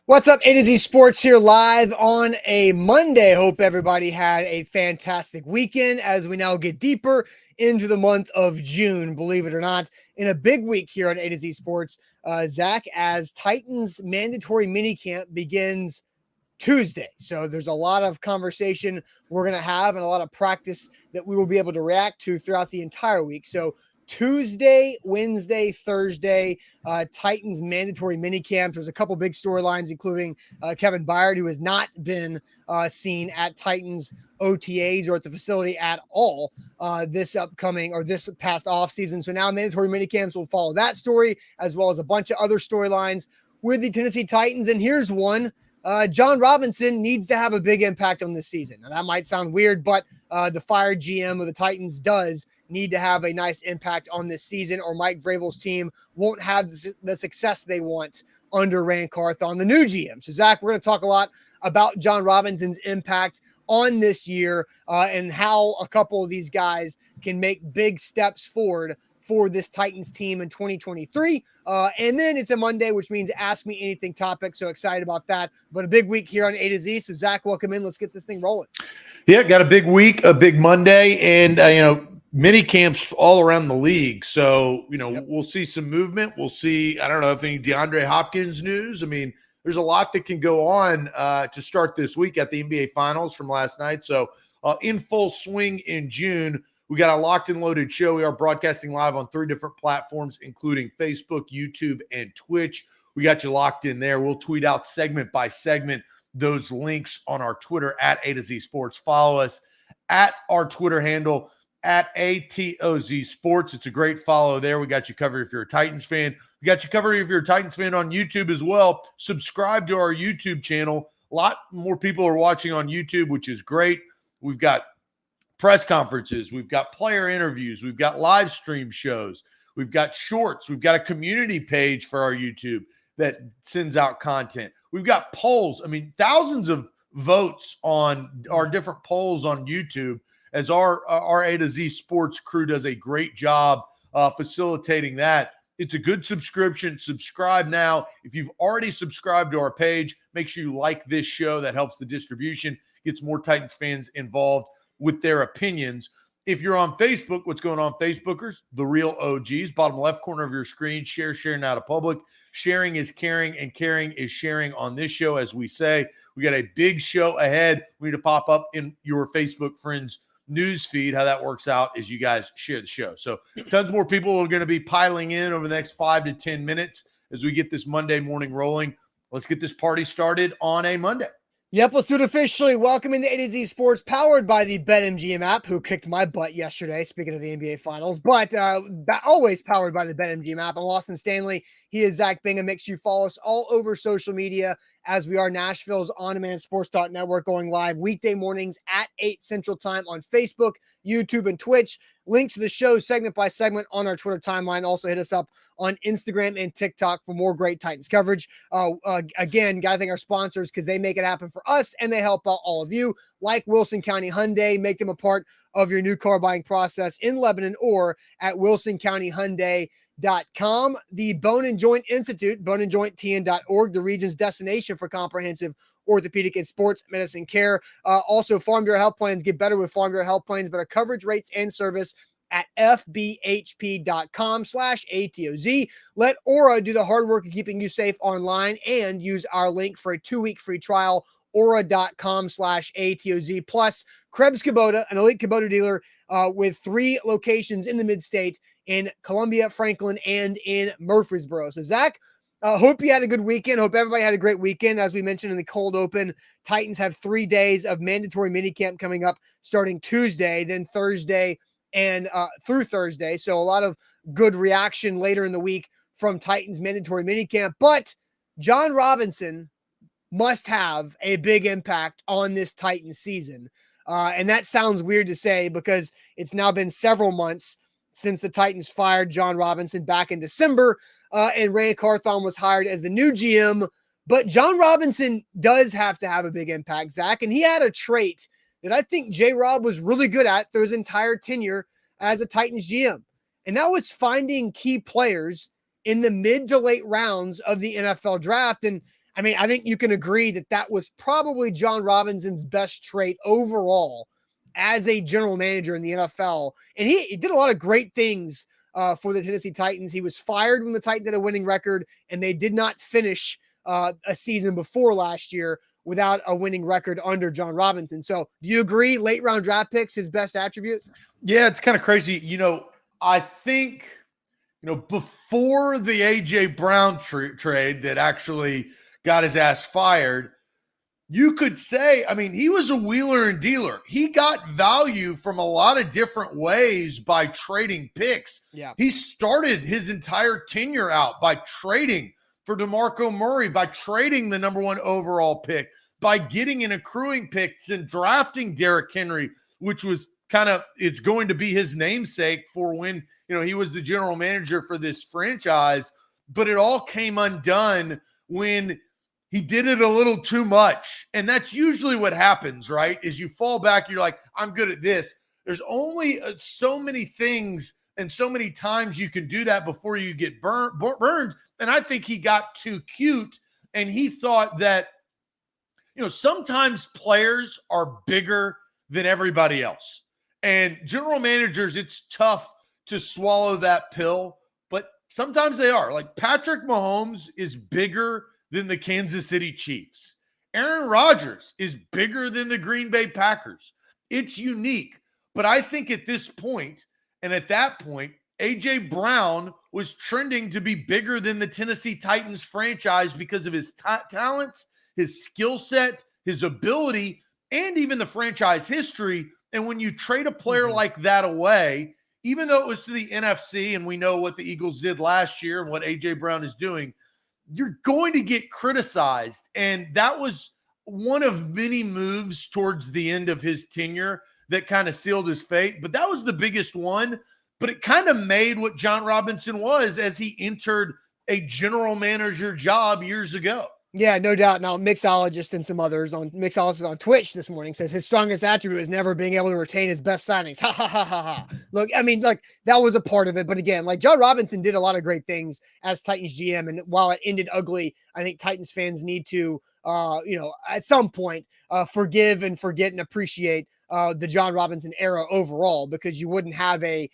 What's up, A to Z Sports here live on a Monday. Hope everybody had a fantastic weekend as we now get deeper into the month of June, believe it or not, in a big week here on A to Z Sports. Zach, as Titans mandatory minicamp begins Tuesday. So there's a lot of conversation we're going to have and a lot of practice that we will be able to react to throughout the entire week. So Tuesday, Wednesday, Thursday, Titans mandatory minicamp. There's a couple big storylines, including Kevin Byard, who has not been seen at Titans OTAs or at the facility at all this past offseason. So now mandatory minicamps will follow that story, as well as a bunch of other storylines with the Tennessee Titans. And here's one. Jon Robinson needs to have a big impact on this season. Now, that might sound weird, but the fired GM of the Titans does need to have a nice impact on this season, or Mike Vrabel's team won't have the success they want under Rand Carthon, the new GM. So, Zach, we're going to talk a lot about Jon Robinson's impact on this year and how a couple of these guys can make big steps forward for this Titans team in 2023. And then it's a Monday, which means Ask Me Anything topic. So excited about that. But a big week here on A to Z. So, Zach, welcome in. Let's get this thing rolling. Yeah, got a big week, a big Monday, and, mini camps all around the league. So, We'll see some movement. We'll see, I don't know if any DeAndre Hopkins news. I mean, there's a lot that can go on to start this week at the NBA Finals from last night. So in full swing in June. We got a locked and loaded show. We are broadcasting live on 3 different platforms, including Facebook, YouTube, and Twitch. We got you locked in there. We'll tweet out segment by segment those links on our Twitter at A to Z Sports. Follow us at our Twitter handle at ATOZ Sports. It's a great follow there. We got you covered if you're a Titans fan. We got you covered if you're a Titans fan on YouTube as well. Subscribe to our YouTube channel. A lot more people are watching on YouTube, which is great. We've got press conferences, we've got player interviews, we've got live stream shows, we've got shorts, we've got a community page for our YouTube that sends out content. We've got polls. I mean, thousands of votes on our different polls on YouTube as our A to Z Sports crew does a great job facilitating that. It's a good subscription. Subscribe now. If you've already subscribed to our page, make sure you like this show. That helps the distribution, gets more Titans fans involved with their opinions. If you're on Facebook, what's going on, Facebookers? The real OGs, bottom left corner of your screen, share now to public. Sharing is caring, and caring is sharing on this show. As we say, we got a big show ahead. We need to pop up in your Facebook friends' news feed. How that works out is you guys share the show. So tons more people are going to be piling in over the next 5 to 10 minutes as we get this Monday morning rolling. Let's get this party started on a Monday. Yep, let's do it officially. Welcome to A to Z Sports, powered by the BetMGM app, who kicked my butt yesterday, speaking of the NBA Finals, but always powered by the BetMGM app. I'm Austin Stanley. He is Zach Bingham. Make sure you follow us all over social media as we are Nashville's on-demand sports talk network, going live weekday mornings at 8 Central Time on Facebook, YouTube, and Twitch. Link to the show segment by segment on our Twitter timeline. Also hit us up on Instagram and TikTok for more great Titans coverage. Again, got to thank our sponsors because they make it happen for us and they help out all of you, like Wilson County Hyundai. Make them a part of your new car buying process in Lebanon or at wilsoncountyhyundai.com. The Bone and Joint Institute, boneandjointtn.org, the region's destination for comprehensive orthopedic and sports medicine care. Also, Farm Bureau Health Plans get better with Farm Bureau Health Plans, better coverage rates and service at fbhp.com/ATOZ. Let Aura do the hard work of keeping you safe online and use our link for a 2-week free trial, aura.com/ATOZ. Plus, Krebs Kubota, an elite Kubota dealer with 3 locations in the mid-state in Columbia, Franklin, and in Murfreesboro. So, Zach, hope you had a good weekend. Hope everybody had a great weekend. As we mentioned in the cold open, Titans have 3 days of mandatory minicamp coming up starting Tuesday, then Thursday, and through Thursday. So a lot of good reaction later in the week from Titans mandatory minicamp. But Jon Robinson must have a big impact on this Titans season. And that sounds weird to say because it's now been several months since the Titans fired Jon Robinson back in December. And Rand Carthon was hired as the new GM. But Jon Robinson does have to have a big impact, Zach. And he had a trait that I think J-Rob was really good at through his entire tenure as a Titans GM. And that was finding key players in the mid to late rounds of the NFL draft. And I mean, I think you can agree that that was probably Jon Robinson's best trait overall as a general manager in the NFL. And he did a lot of great things for the Tennessee Titans. He was fired when the Titans had a winning record, and they did not finish a season before last year without a winning record under Jon Robinson. So do you agree late round draft picks, his best attribute? Yeah, it's kind of crazy. I think, before the AJ Brown trade that actually got his ass fired, you could say, I mean, he was a wheeler and dealer. He got value from a lot of different ways by trading picks. Yeah. He started his entire tenure out by trading for DeMarco Murray, by trading the number 1 overall pick, by getting an accruing picks and drafting Derrick Henry, which was it's going to be his namesake for when, he was the general manager for this franchise. But it all came undone when he did it a little too much. And that's usually what happens, right? Is you fall back, you're like, I'm good at this. There's only so many things and so many times you can do that before you get burned. And I think he got too cute, and he thought that, sometimes players are bigger than everybody else. And general managers, it's tough to swallow that pill, but sometimes they are. Like Patrick Mahomes is bigger than the Kansas City Chiefs. Aaron Rodgers is bigger than the Green Bay Packers. It's unique. But I think at this point, and at that point, A.J. Brown was trending to be bigger than the Tennessee Titans franchise because of his talents, his skill set, his ability, and even the franchise history. And when you trade a player like that away, even though it was to the NFC, and we know what the Eagles did last year and what A.J. Brown is doing, you're going to get criticized. And that was one of many moves towards the end of his tenure that kind of sealed his fate. But that was the biggest one. But it kind of made what Jon Robinson was as he entered a general manager job years ago. Yeah, no doubt. Now, Mixologist and some others Mixologist on Twitch this morning says his strongest attribute is never being able to retain his best signings. Ha ha ha ha ha. Look, I mean, that was a part of it. But again, Jon Robinson did a lot of great things as Titans GM. And while it ended ugly, I think Titans fans need to, at some point, forgive and forget and appreciate the Jon Robinson era overall, because you wouldn't have any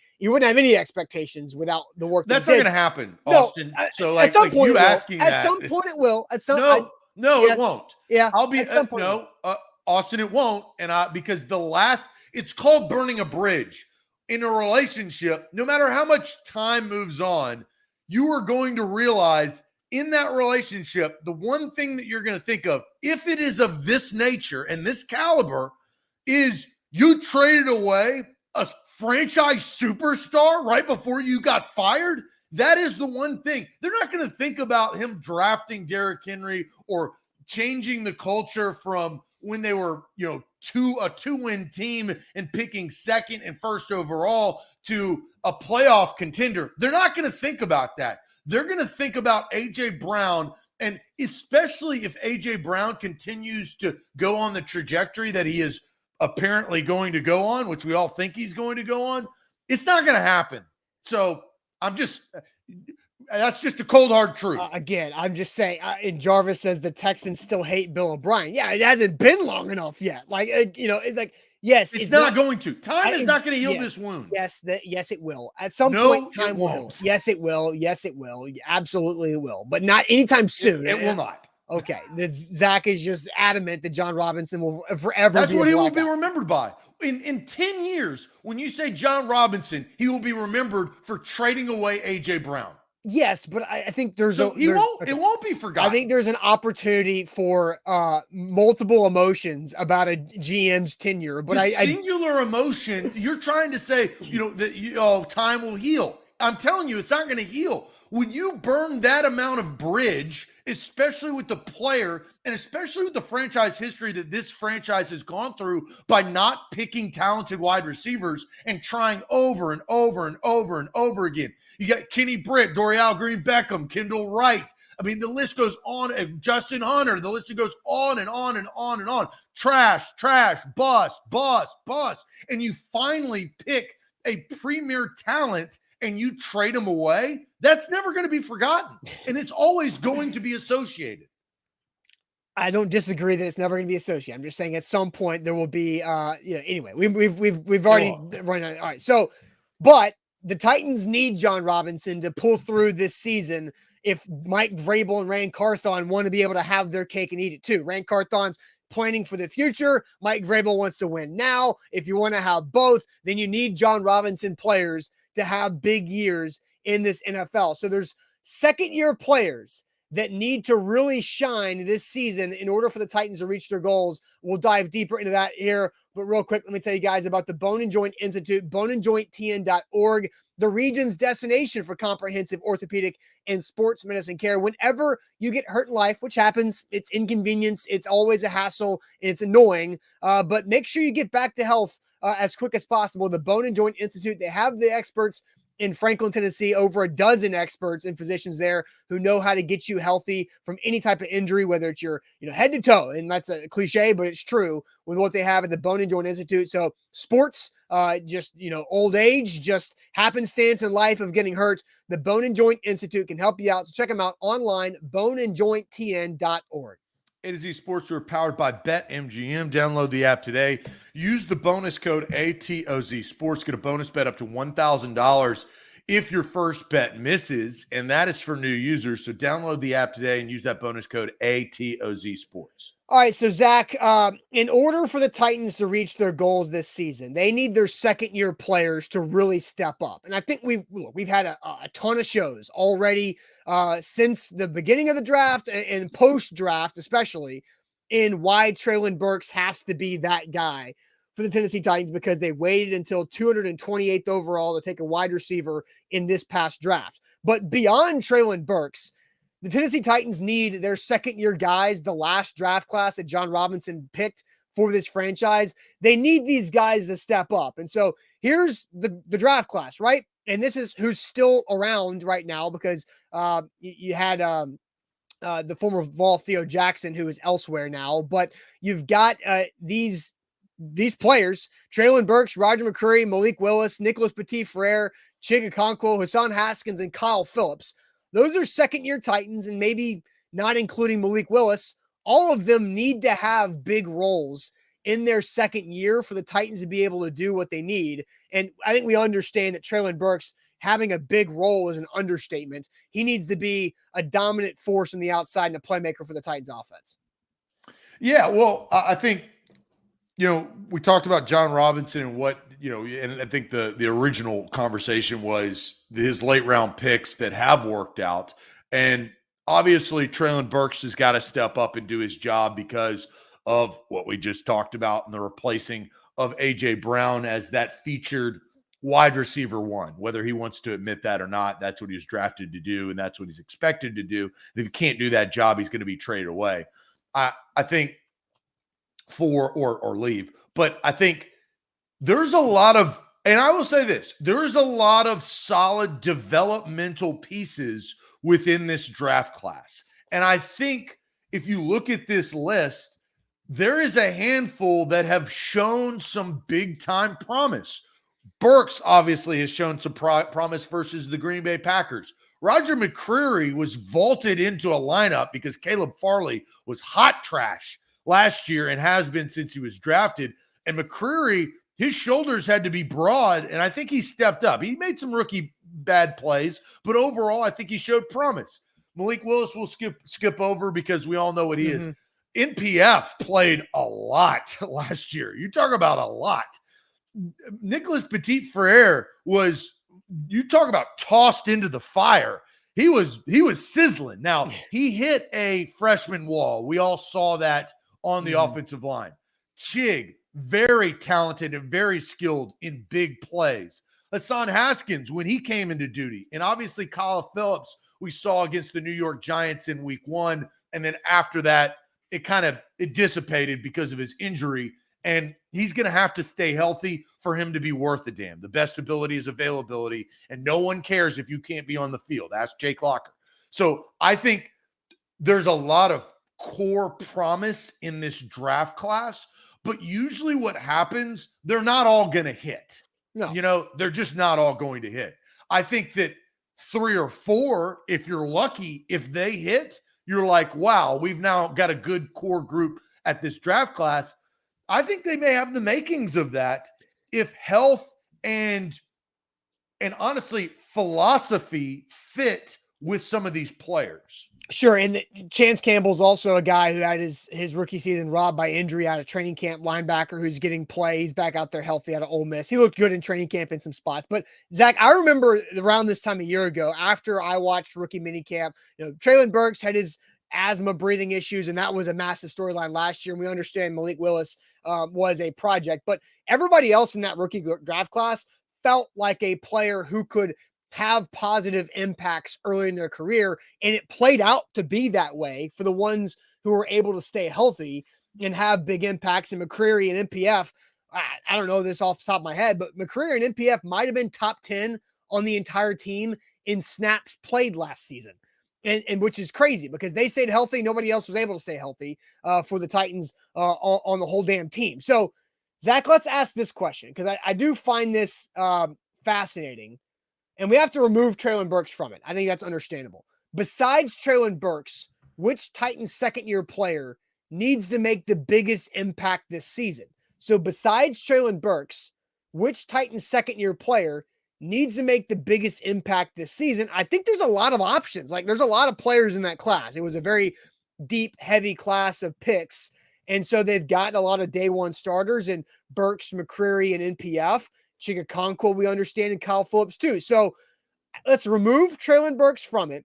expectations without the work. That's not going to happen, Austin. No, so at some point, at some point it will. At some no, yeah, it won't. Yeah, I'll be Austin. It won't, and because it's called burning a bridge in a relationship. No matter how much time moves on, you are going to realize in that relationship the one thing that you're going to think of, if it is of this nature and this caliber, is you traded away a franchise superstar right before you got fired. That is the one thing. They're not going to think about him drafting Derrick Henry or changing the culture from when they were, a 2-win team and picking second and first overall to a playoff contender. They're not going to think about that. They're going to think about A.J. Brown, and especially if A.J. Brown continues to go on the trajectory that he is apparently going to go on, which we all think he's going to go on, it's not going to happen. So that's just a cold, hard truth. Again, I'm just saying, and Jarvis says the Texans still hate Bill O'Brien. Yeah, it hasn't been long enough yet. It's like, yes. It's not going to. Time is not going to heal this wound. Yes, it will. At some point, time will heal. Yes, it will. Yes, it will. Absolutely it will. But not anytime soon. It will not. Okay. Zach is just adamant that Jon Robinson will forever That's what he will be remembered by. In 10 years, when you say Jon Robinson, he will be remembered for trading away A.J. Brown. Yes, but I think it won't be forgotten. I think there's an opportunity for multiple emotions about a GM's tenure. But singular emotion, you're trying to say, that time will heal. I'm telling you, it's not going to heal. When you burn that amount of bridge, especially with the player and especially with the franchise history that this franchise has gone through by not picking talented wide receivers and trying over and over and over and over again. You got Kenny Britt, Dorial Green-Beckham, Kendall Wright. I mean, the list goes on. Justin Hunter, the list goes on and on and on and on. Trash, bust. And you finally pick a premier talent and you trade them away. That's never going to be forgotten. And it's always going to be associated. I don't disagree that it's never going to be associated. I'm just saying at some point there will be, anyway, we've already run out. All right. So, but the Titans need Jon Robinson to pull through this season. If Mike Vrabel and Rand Carthon want to be able to have their cake and eat it too. Rand Carthon's planning for the future. Mike Vrabel wants to win now. If you want to have both, then you need Jon Robinson players to have big years in this NFL. So there's second year players that need to really shine this season in order for the Titans to reach their goals. We'll dive deeper into that here. But real quick, let me tell you guys about the Bone and Joint Institute, boneandjointtn.org, the region's destination for comprehensive orthopedic and sports medicine care. Whenever you get hurt in life, which happens, it's inconvenience, it's always a hassle, and it's annoying. But make sure you get back to health as quick as possible. The Bone and Joint Institute, they have the experts in Franklin, Tennessee, over a dozen experts and physicians there who know how to get you healthy from any type of injury, whether it's your head to toe. And that's a cliche, but it's true with what they have at the Bone and Joint Institute. So sports, old age, just happenstance in life of getting hurt. The Bone and Joint Institute can help you out. So check them out online, boneandjointtn.org. A to Z Sports are powered by BetMGM. Download the app today. Use the bonus code ATOZ Sports. Get a bonus bet up to $1,000 if your first bet misses, and that is for new users. So download the app today and use that bonus code ATOZ Sports. All right, so Zach, in order for the Titans to reach their goals this season, they need their second-year players to really step up. And I think we've had a ton of shows already since the beginning of the draft and post-draft, especially, in why Treylon Burks has to be that guy for the Tennessee Titans, because they waited until 228th overall to take a wide receiver in this past draft. But beyond Treylon Burks, the Tennessee Titans need their second-year guys, the last draft class that Jon Robinson picked for this franchise. They need these guys to step up. And so here's the draft class, right? And this is who's still around right now, because you had the former Vol Theo Jackson, who is elsewhere now. But you've got these players, Treylon Burks, Roger McCreary, Malik Willis, Nicholas Petit-Frere, Chig Okonkwo, Hassan Haskins, and Kyle Phillips. Those are second-year Titans, and maybe not including Malik Willis. All of them need to have big roles in their second year for the Titans to be able to do what they need. And I think we understand that Treylon Burks having a big role is an understatement. He needs to be a dominant force on the outside and a playmaker for the Titans offense. Yeah, well, I think, we talked about Jon Robinson and what, and I think the original conversation was his late round picks that have worked out. And obviously Treylon Burks has got to step up and do his job because of what we just talked about and the replacing of A.J. Brown as that featured wide receiver one. Whether he wants to admit that or not, that's what he was drafted to do, and that's what he's expected to do. And if he can't do that job, he's going to be traded away. I think or leave. But I think there's a lot of, and I will say this, there is a lot of solid developmental pieces within this draft class. And I think if you look at this list, there is a handful that have shown some big time promise. Burks obviously has shown some promise versus the Green Bay Packers. Roger McCreary was vaulted into a lineup because Caleb Farley was hot trash last year and has been since he was drafted. And McCreary, his shoulders had to be broad, and I think he stepped up. He made some rookie bad plays, but overall, I think he showed promise. Malik Willis will skip over because we all know what he is. NPF played a lot last year. You talk about a lot. Nicholas Petit-Frere you talk about tossed into the fire. He was sizzling. Now, he hit a freshman wall. We all saw that on the offensive line. Chig, very talented and very skilled in big plays. Hassan Haskins, when he came into duty, and obviously Kyle Phillips, we saw against the New York Giants in week 1. And then after that, it dissipated because of his injury. And he's going to have to stay healthy for him to be worth a damn. The best ability is availability, and no one cares if you can't be on the field. Ask Jake Locker. So I think there's a lot of core promise in this draft class, but usually what happens, they're not all going to hit. No. They're just not all going to hit. I think that 3 or 4, if you're lucky, if they hit, you're like, wow, we've now got a good core group at this draft class. I think they may have the makings of that if health and honestly philosophy fit with some of these players. Sure. And Chance Campbell's also a guy who had his rookie season robbed by injury out of training camp, linebacker who's getting play. He's back out there healthy out of Ole Miss. He looked good in training camp in some spots. But Zach, I remember around this time a year ago, after I watched rookie minicamp, Treylon Burks had his asthma breathing issues, and that was a massive storyline last year. And we understand Malik Willis was a project, but everybody else in that rookie draft class felt like a player who could have positive impacts early in their career. And it played out to be that way for the ones who were able to stay healthy and have big impacts. And McCreary and NPF, I don't know this off the top of my head, but McCreary and NPF might have been top 10 on the entire team in snaps played last season. And which is crazy because they stayed healthy. Nobody else was able to stay healthy for the Titans on the whole damn team. So Zach, let's ask this question because I do find this fascinating. And we have to remove Treylon Burks from it. I think that's understandable. Besides Treylon Burks, which Titans second-year player needs to make the biggest impact this season? So besides Treylon Burks, which Titans second-year player needs to make the biggest impact this season? I think there's a lot of options. Like there's a lot of players in that class. It was a very deep, heavy class of picks. And so they've gotten a lot of day one starters in Burks, McCreary, and NPF. Chig Okonkwo, we understand, and Kyle Phillips too. So let's remove Treylon Burks from it.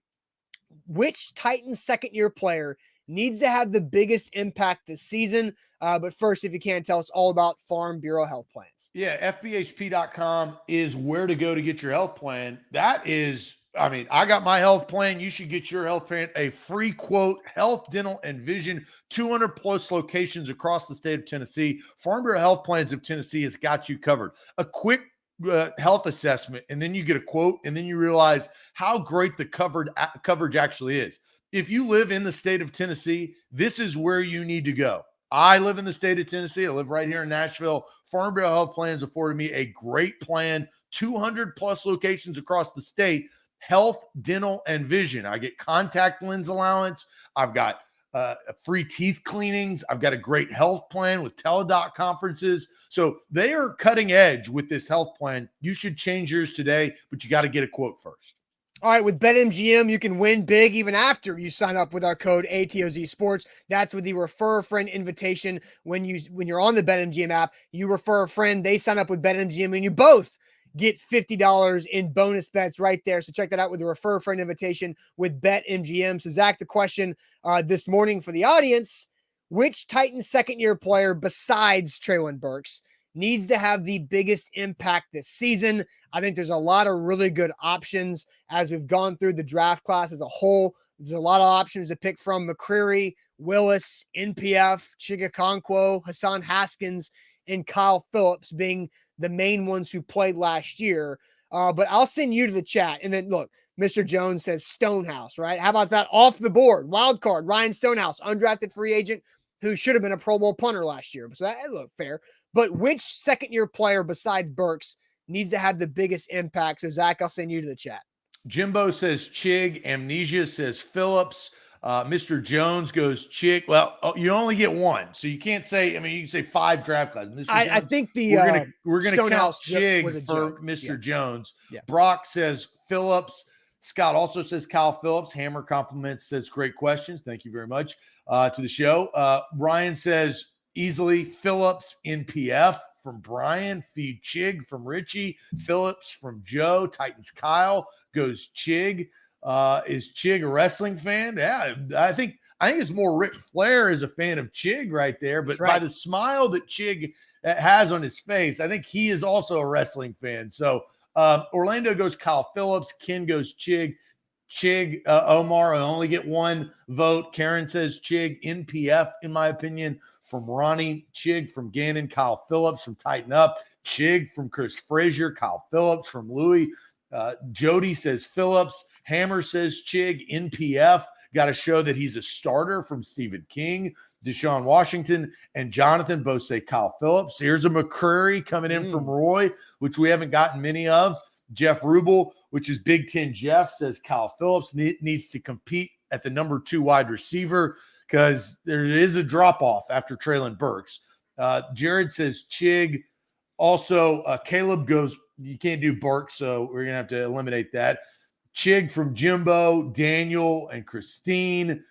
Which Titans second-year player needs to have the biggest impact this season? But first, if you can, tell us all about Farm Bureau health plans. Yeah, FBHP.com is where to go to get your health plan. That is, I got my health plan. You should get your health plan. A free quote, health, dental, and vision, 200 plus locations across the state of Tennessee. Farm Bureau Health Plans of Tennessee has got you covered. A quick health assessment, and then you get a quote, and then you realize how great the coverage actually is. If you live in the state of Tennessee, this is where you need to go. I live in the state of Tennessee. I live right here in Nashville. Farm Bureau Health Plans afforded me a great plan, 200 plus locations across the state. Health, dental, and vision. I get contact lens allowance. I've got free teeth cleanings. I've got a great health plan with teledoc conferences. So they are cutting edge with this health plan. You should change yours today, but you got to get a quote first. All right, with BetMGM, you can win big even after you sign up with our code ATOZ Sports. That's with the Refer a Friend invitation. When you're on the BetMGM app, you refer a friend, they sign up with BetMGM, and you both get $50 in bonus bets right there. So check that out with the Refer a Friend invitation with BetMGM. So Zach, the question this morning for the audience, which Titans second-year player besides Treylon Burks needs to have the biggest impact this season? I think there's a lot of really good options as we've gone through the draft class as a whole. There's a lot of options to pick from: McCreary, Willis, NPF, Chig Okonkwo, Hassan Haskins, and Kyle Phillips being the main ones who played last year. But I'll send you to the chat. And then look, Mr. Jones says Stonehouse, right? How about that off the board? Wild card, Ryan Stonehouse, undrafted free agent who should have been a Pro Bowl punter last year. So that looked fair. But which second-year player besides Burks needs to have the biggest impact? So, Zach, I'll send you to the chat. Jimbo says Chig. Amnesia says Phillips. Mr. Jones goes Chig. Well, you only get one, so you can't say. You can say 5 draft classes. Mr. Jones, I think we're gonna count Chig for Mr. Jones. Yeah. Brock says Phillips. Scott also says Kyle Phillips. Hammer compliments, says great questions. Thank you very much to the show. Ryan says easily Phillips. NPF from Brian. Feed Chig from Richie. Phillips from Joe. Titans Kyle goes Chig. Is Chig a wrestling fan? Yeah, I think it's more Ric Flair is a fan of Chig right there. But by the smile that Chig has on his face, I think he is also a wrestling fan. So Orlando goes Kyle Phillips. Ken goes Chig. Omar, I only get one vote. Karen says Chig. NPF, in my opinion, from Ronnie. Chig from Gannon. Kyle Phillips from Tighten Up. Chig from Chris Frazier. Kyle Phillips from Louis. Jody says Phillips. Hammer says Chig. NPF, got to show that he's a starter from Stephen King. Deshaun Washington and Jonathan both say Kyle Phillips. Here's a McCreary coming in from Roy, which we haven't gotten many of. Jeff Rubel, which is Big Ten Jeff, says Kyle Phillips needs to compete at the number 2 wide receiver because there is a drop-off after Treylon Burks. Jared says Chig. Also, Caleb goes, you can't do Burks, so we're going to have to eliminate that. Chig from Jimbo, Daniel, and Christine.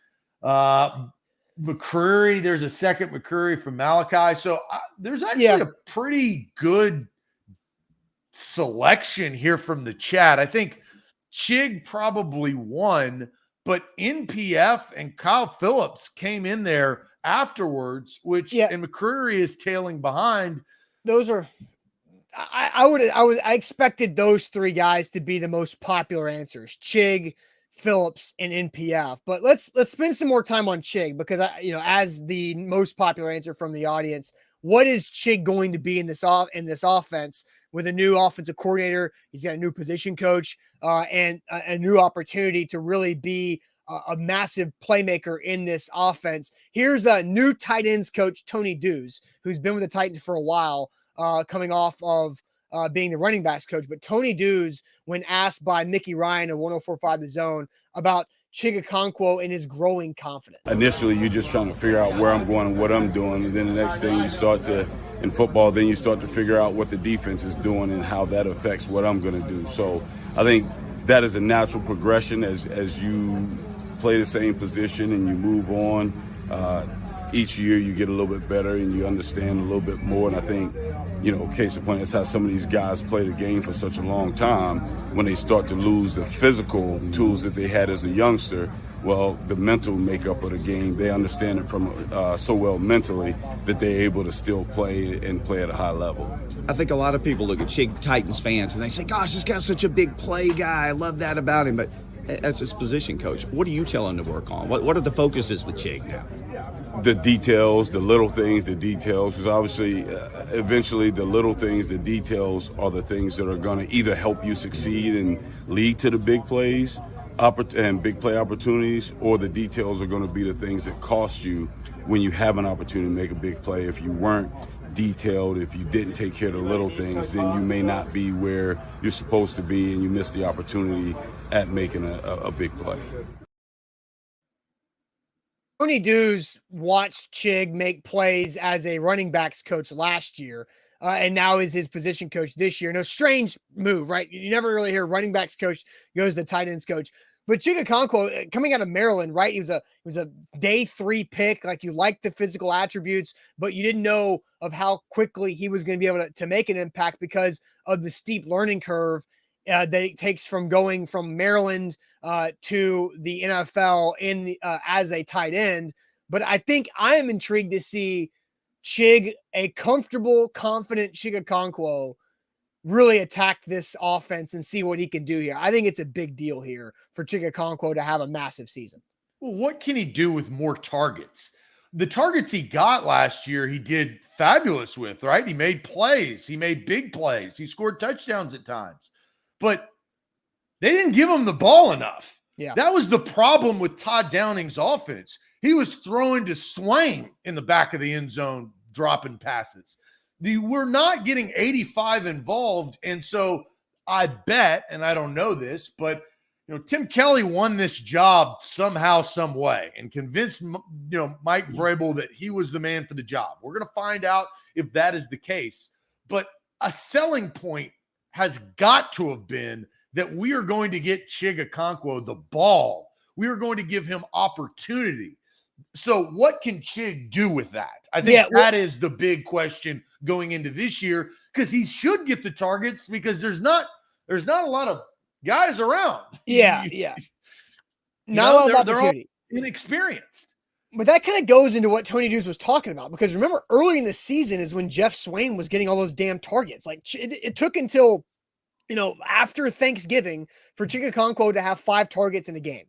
McCreary, there's a second McCreary from Malachi. So there's actually a pretty good selection here from the chat. I think Chig probably won, but NPF and Kyle Phillips came in there afterwards, which and McCreary is tailing behind. Those are I expected those 3 guys to be the most popular answers: Chig, Phillips, and NPF. But let's spend some more time on Chig because as the most popular answer from the audience, what is Chig going to be in this offense with a new offensive coordinator? He's got a new position coach and a new opportunity to really be a massive playmaker in this offense. Here's a new tight ends coach, Tony Dews, who's been with the Titans for a while, coming off of being the running backs coach. But Tony Dews, when asked by Mickey Ryan of 104.5 The Zone about Chig Okonkwo and his growing confidence. Initially, you're just trying to figure out where I'm going and what I'm doing. And then the next thing in football, then you start to figure out what the defense is doing and how that affects what I'm going to do. So I think that is a natural progression as you play the same position and you move on. Each year you get a little bit better and you understand a little bit more. And I think, case in point, that's how some of these guys play the game for such a long time. When they start to lose the physical tools that they had as a youngster, well, the mental makeup of the game, they understand it from so well mentally that they're able to still play and play at a high level. I think a lot of people look at Chig Titans fans and they say, gosh, this guy's such a big play guy. I love that about him. But as his position coach, what do you tell him to work on? What are the focuses with Chig now? The details, the little things, the details, because obviously, eventually the little things, the details are the things that are going to either help you succeed and lead to the big plays and big play opportunities, or the details are going to be the things that cost you when you have an opportunity to make a big play. If you weren't detailed, if you didn't take care of the little things, then you may not be where you're supposed to be and you miss the opportunity at making a big play. Tony Dews watched Chig make plays as a running backs coach last year, and now is his position coach this year. No, strange move, right? You never really hear running backs coach goes to tight ends coach. But Chig Okonkwo, coming out of Maryland, right? He was a day 3 pick. Like, you liked the physical attributes, but you didn't know of how quickly he was going to be able to make an impact because of the steep learning curve that it takes from going from Maryland to the NFL as a tight end. But I think I am intrigued to see a comfortable, confident Chig Okonkwo really attack this offense and see what he can do here. I think it's a big deal here for Chig Okonkwo to have a massive season. Well, what can he do with more targets? The targets he got last year, he did fabulous with, right? He made plays. He made big plays. He scored touchdowns at times. But they didn't give him the ball enough. Yeah. That was the problem with Todd Downing's offense. He was throwing to Swain in the back of the end zone, dropping passes. We're not getting 85 involved. And so I bet, and I don't know this, but Tim Kelly won this job somehow, some way, and convinced Mike Vrabel that he was the man for the job. We're going to find out if that is the case. But a selling point has got to have been that we are going to get Chig Okonkwo the ball. We are going to give him opportunity. So what can Chig do with that? I think that is the big question going into this year, because he should get the targets because there's not a lot of guys around. Yeah. Not a lot of opportunity. They're all inexperienced. But that kind of goes into what Tony Dews was talking about, because remember, early in the season is when Jeff Swain was getting all those damn targets. Like, it took until, after Thanksgiving for Chig Okonkwo to have 5 targets in a game.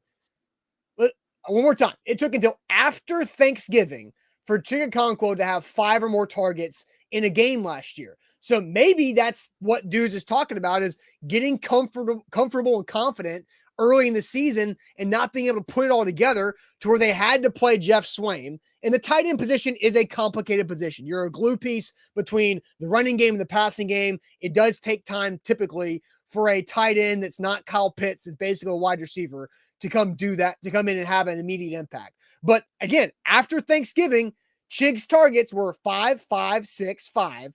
One more time. It took until after Thanksgiving for Chig Okonkwo to have 5 or more targets in a game last year. So maybe that's what Dews is talking about, is getting comfortable and confident early in the season and not being able to put it all together to where they had to play Jeff Swain. And the tight end position is a complicated position. You're a glue piece between the running game and the passing game. It does take time typically for a tight end that's not Kyle Pitts, that's basically a wide receiver, to come do that, to come in and have an immediate impact. But again, after Thanksgiving, Chig's targets were 5, 5, 6, 5,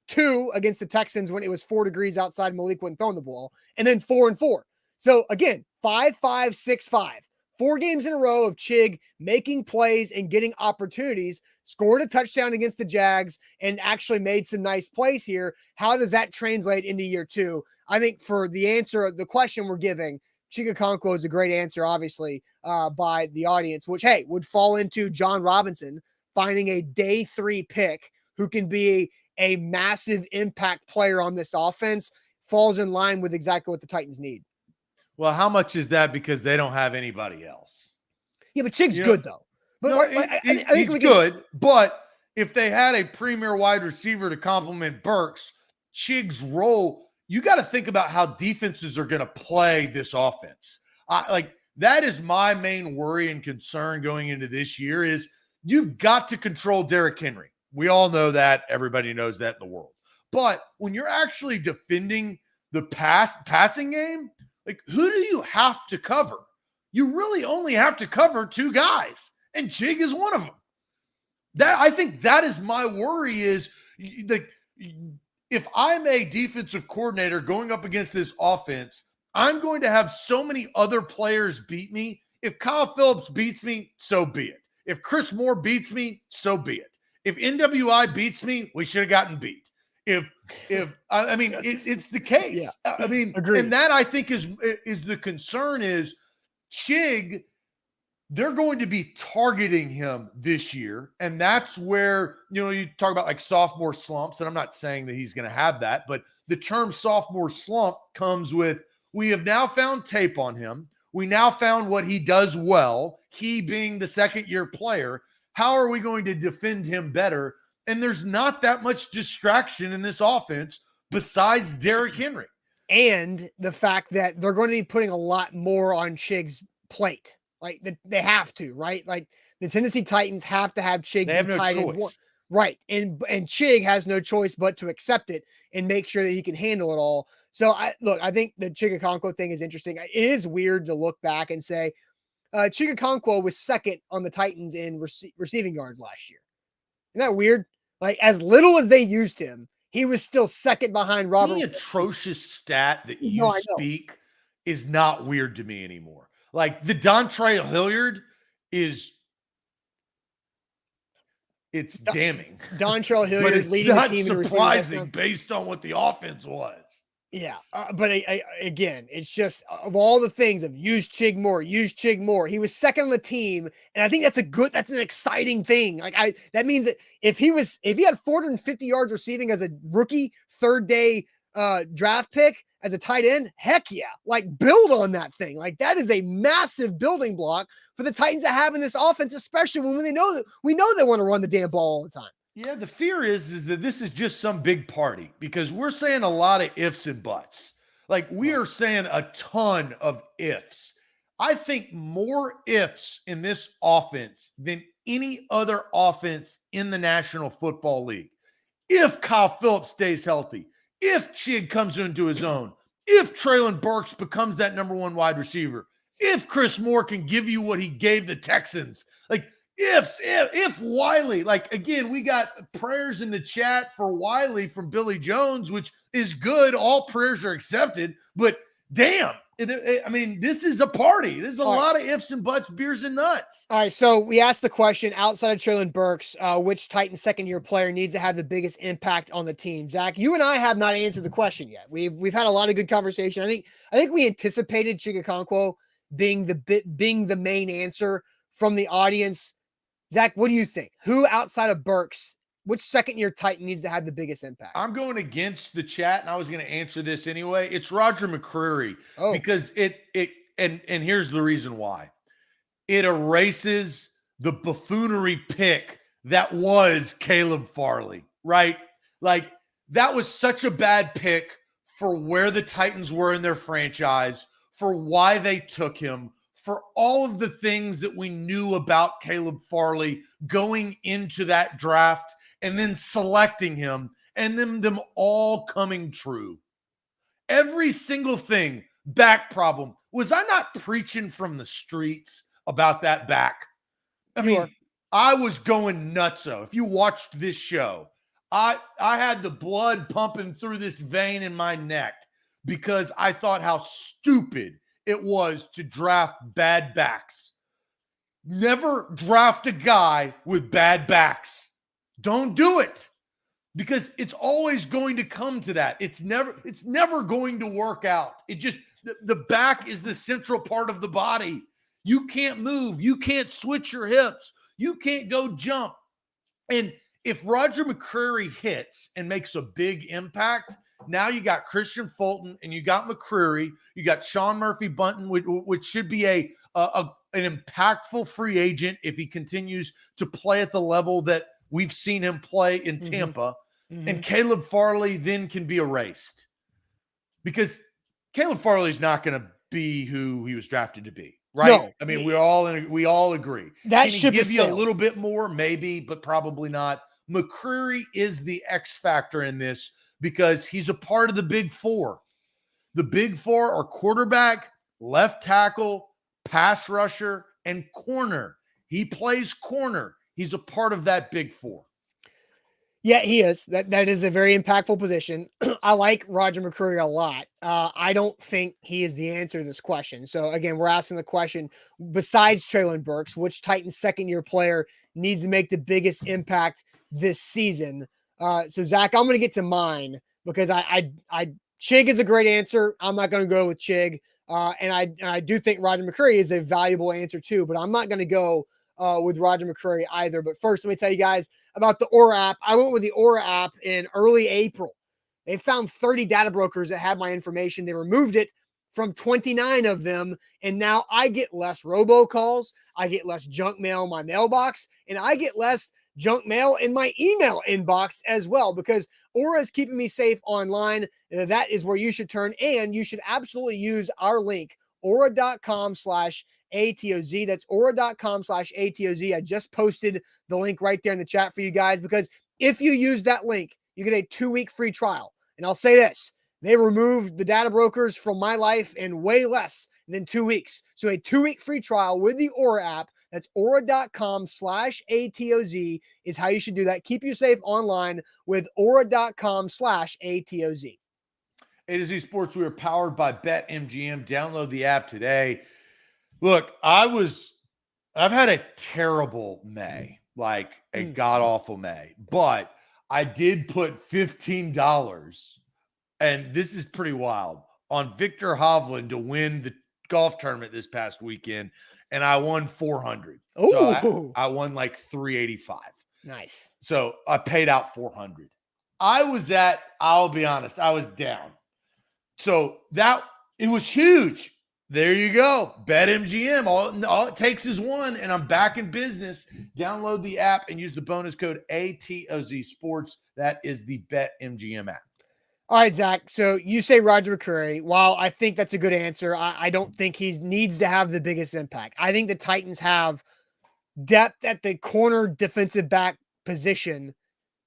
2 against the Texans when it was 4 degrees outside. Malik wasn't throwing the ball, and then 4 and 4. So again, 5, 5, 6, 5. 4 games in a row of Chig making plays and getting opportunities, scored a touchdown against the Jags, and actually made some nice plays here. How does that translate into year 2? I think for the answer, the question we're giving, Chig Okonkwo is a great answer, obviously, by the audience, which, hey, would fall into Jon Robinson finding a day 3 pick who can be a massive impact player on this offense, falls in line with exactly what the Titans need. Well, how much is that because they don't have anybody else? Yeah, but Chig's good, though. But no, I think he's good, but if they had a premier wide receiver to complement Burks, Chig's role, you got to think about how defenses are going to play this offense. That is my main worry and concern going into this year is you've got to control Derrick Henry. We all know that. Everybody knows that in the world. But when you're actually defending the passing game, like, who do you have to cover? You really only have to cover 2 guys, and Chig is one of them. I think that is my worry is, like, if I'm a defensive coordinator going up against this offense, I'm going to have so many other players beat me. If Kyle Phillips beats me, so be it. If Chris Moore beats me, so be it. If NWI beats me, we should have gotten beat. It's the case. Yeah. Agreed. And that I think is the concern is Chig, they're going to be targeting him this year. And that's where, you talk about like sophomore slumps, and I'm not saying that he's going to have that, but the term sophomore slump comes with, we have now found tape on him. We now found what he does well, he being the second-year player. How are we going to defend him better? And there's not that much distraction in this offense besides Derrick Henry. And the fact that they're going to be putting a lot more on Chig's plate. Like, they have to, right? Like, the Tennessee Titans have to have Chig. They have no choice. Right. And Chig has no choice but to accept it and make sure that he can handle it all. So, I think the Chig Okonkwo thing is interesting. It is weird to look back and say, Chig Okonkwo was second on the Titans in receiving yards last year. Isn't that weird? Like, as little as they used him, he was still second behind Robert. The atrocious stat that you speak is not weird to me anymore. Like, the Dontrell Hilliard it's damning. Dontrell Hilliard but it's leading not the team in surprising based on what the offense was. Yeah, but again, it's just of all the things of use Chig more. He was second on the team, and I think that's an exciting thing. Like that means that if he had 450 yards receiving as a rookie, 3rd day draft pick as a tight end, heck yeah, like build on that thing. Like that is a massive building block for the Titans to have in this offense, especially when we know they want to run the damn ball all the time. Yeah, the fear is that this is just some big party because we're saying a lot of ifs and buts. Like we are saying a ton of ifs. I think more ifs in this offense than any other offense in the National Football League. If Kyle Phillips stays healthy, if Chig comes into his own, if Treylon Burks becomes that number 1 wide receiver, if Chris Moore can give you what he gave the Texans, like if Wiley, like again, we got prayers in the chat for Wiley from Billy Jones, which is good. All prayers are accepted, but damn, I mean, this is a party. There's a lot of ifs and buts, beers and nuts. All right. So we asked the question outside of Treylon Burks, which Titan second-year player needs to have the biggest impact on the team? Zach, you and I have not answered the question yet. We've had a lot of good conversation. I think we anticipated Chig Okonkwo being the main answer from the audience. Zach, what do you think? Who outside of Burks, which second-year Titan needs to have the biggest impact? I'm going against the chat, and I was going to answer this anyway. It's Roger McCreary because and here's the reason why. It erases the buffoonery pick that was Caleb Farley, right? Like, that was such a bad pick for where the Titans were in their franchise, for why they took him, for all of the things that we knew about Caleb Farley going into that draft and then selecting him and them all coming true. Every single thing, back problem, Was I not preaching from the streets about that back? I You mean, are. I was going nutso. If you watched this show, I had the blood pumping through this vein in my neck because I thought how stupid it was to draft bad backs. Never draft a guy with bad backs. Don't do it, because it's always going to come to that. It's never going to work out. It just, the back is the central part of the body. You can't move. You can't switch your hips. You can't go jump. And if Roger McCreary hits and makes a big impact, now you got Christian Fulton and you got McCreary. You got Sean Murphy-Bunting, which should be an impactful free agent if he continues to play at the level that we've seen him play in Tampa. Mm-hmm. And Caleb Farley then can be erased, because Caleb Farley's not going to be who he was drafted to be, right? No. I mean, we all agree. That can should give you a little bit more, maybe, but probably not. McCreary is the X factor in this because he's a part of the Big Four. The Big Four are quarterback, left tackle, pass rusher, and corner. He plays corner. He's a part of that Big Four. Yeah, he is. That is a very impactful position. I like Roger McCreary a lot. I don't think he is the answer to this question. So again, we're asking the question, besides Treylon Burks, which Titans second-year player needs to make the biggest impact this season? So Zach, I'm going to get to mine because Chig is a great answer. I'm not going to go with Chig. And I do think Roger McCreary is a valuable answer too, but I'm not going to go with Roger McCreary either. But first, let me tell you guys about the Aura app. I went with the Aura app in early April. They found 30 data brokers that had my information. They removed it from 29 of them. And now I get less robocalls. I get less junk mail in my mailbox, and I get less junk mail in my email inbox as well, because Aura is keeping me safe online. That is where you should turn, and you should absolutely use our link, aura.com/ATOZ. That's aura.com/ATOZ. I just posted the link right there in the chat for you guys, because if you use that link, you get a 2-week free trial. And I'll say this, they removed the data brokers from my life in way less than 2 weeks. So a 2-week free trial with the Aura app. That's aura.com/ATOZ is how you should do that. Keep you safe online with aura.com/ATOZ. A to Z Sports, we are powered by BetMGM. Download the app today. Look, I've had a terrible May, like a god-awful May, but I did put $15, and this is pretty wild, on Victor Hovland to win the golf tournament this past weekend, and I won $400. So I won like $385. Nice. So I paid out $400. I'll be honest, I was down. So it was huge. There you go. BetMGM. All it takes is one, and I'm back in business. Download the app and use the bonus code ATOZ Sports. That is the BetMGM app. All right, Zach. So you say Roger McCreary. While I think that's a good answer, I don't think he needs to have the biggest impact. I think the Titans have depth at the corner defensive back position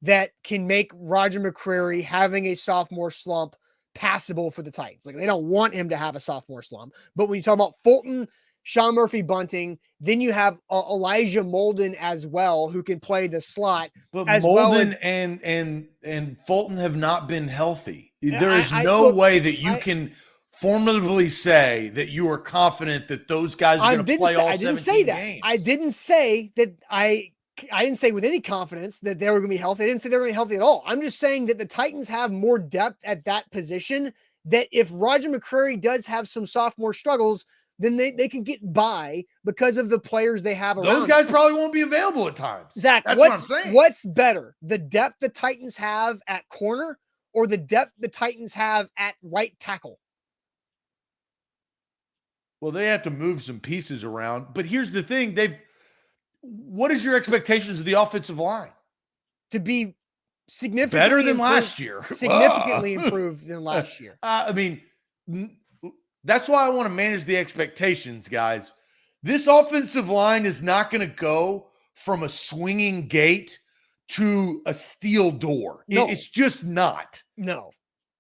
that can make Roger McCreary having a sophomore slump passable for the Titans. Like, they don't want him to have a sophomore slump. But when you talk about Fulton, Sean Murphy-Bunting, then you have Elijah Molden as well, who can play the slot. But as Molden well as, and Fulton have not been healthy. There is no way that you can formally say that you are confident that those guys are going to play all 17 games. I didn't say that. I didn't say with any confidence that they were going to be healthy. I didn't say they were going to be healthy at all. I'm just saying that the Titans have more depth at that position, that if Roger McCreary does have some sophomore struggles, then they can get by because of the players they have around. Those guys probably won't be available at times. Zach, that's what I'm saying. What's better, the depth the Titans have at corner or the depth the Titans have at right tackle? Well, they have to move some pieces around. But here's the thing. What is your expectations of the offensive line? To be significantly better than last year. Significantly improved than last year. I mean, that's why I want to manage the expectations, guys. This offensive line is not going to go from a swinging gate to a steel door. No. It's just not. No.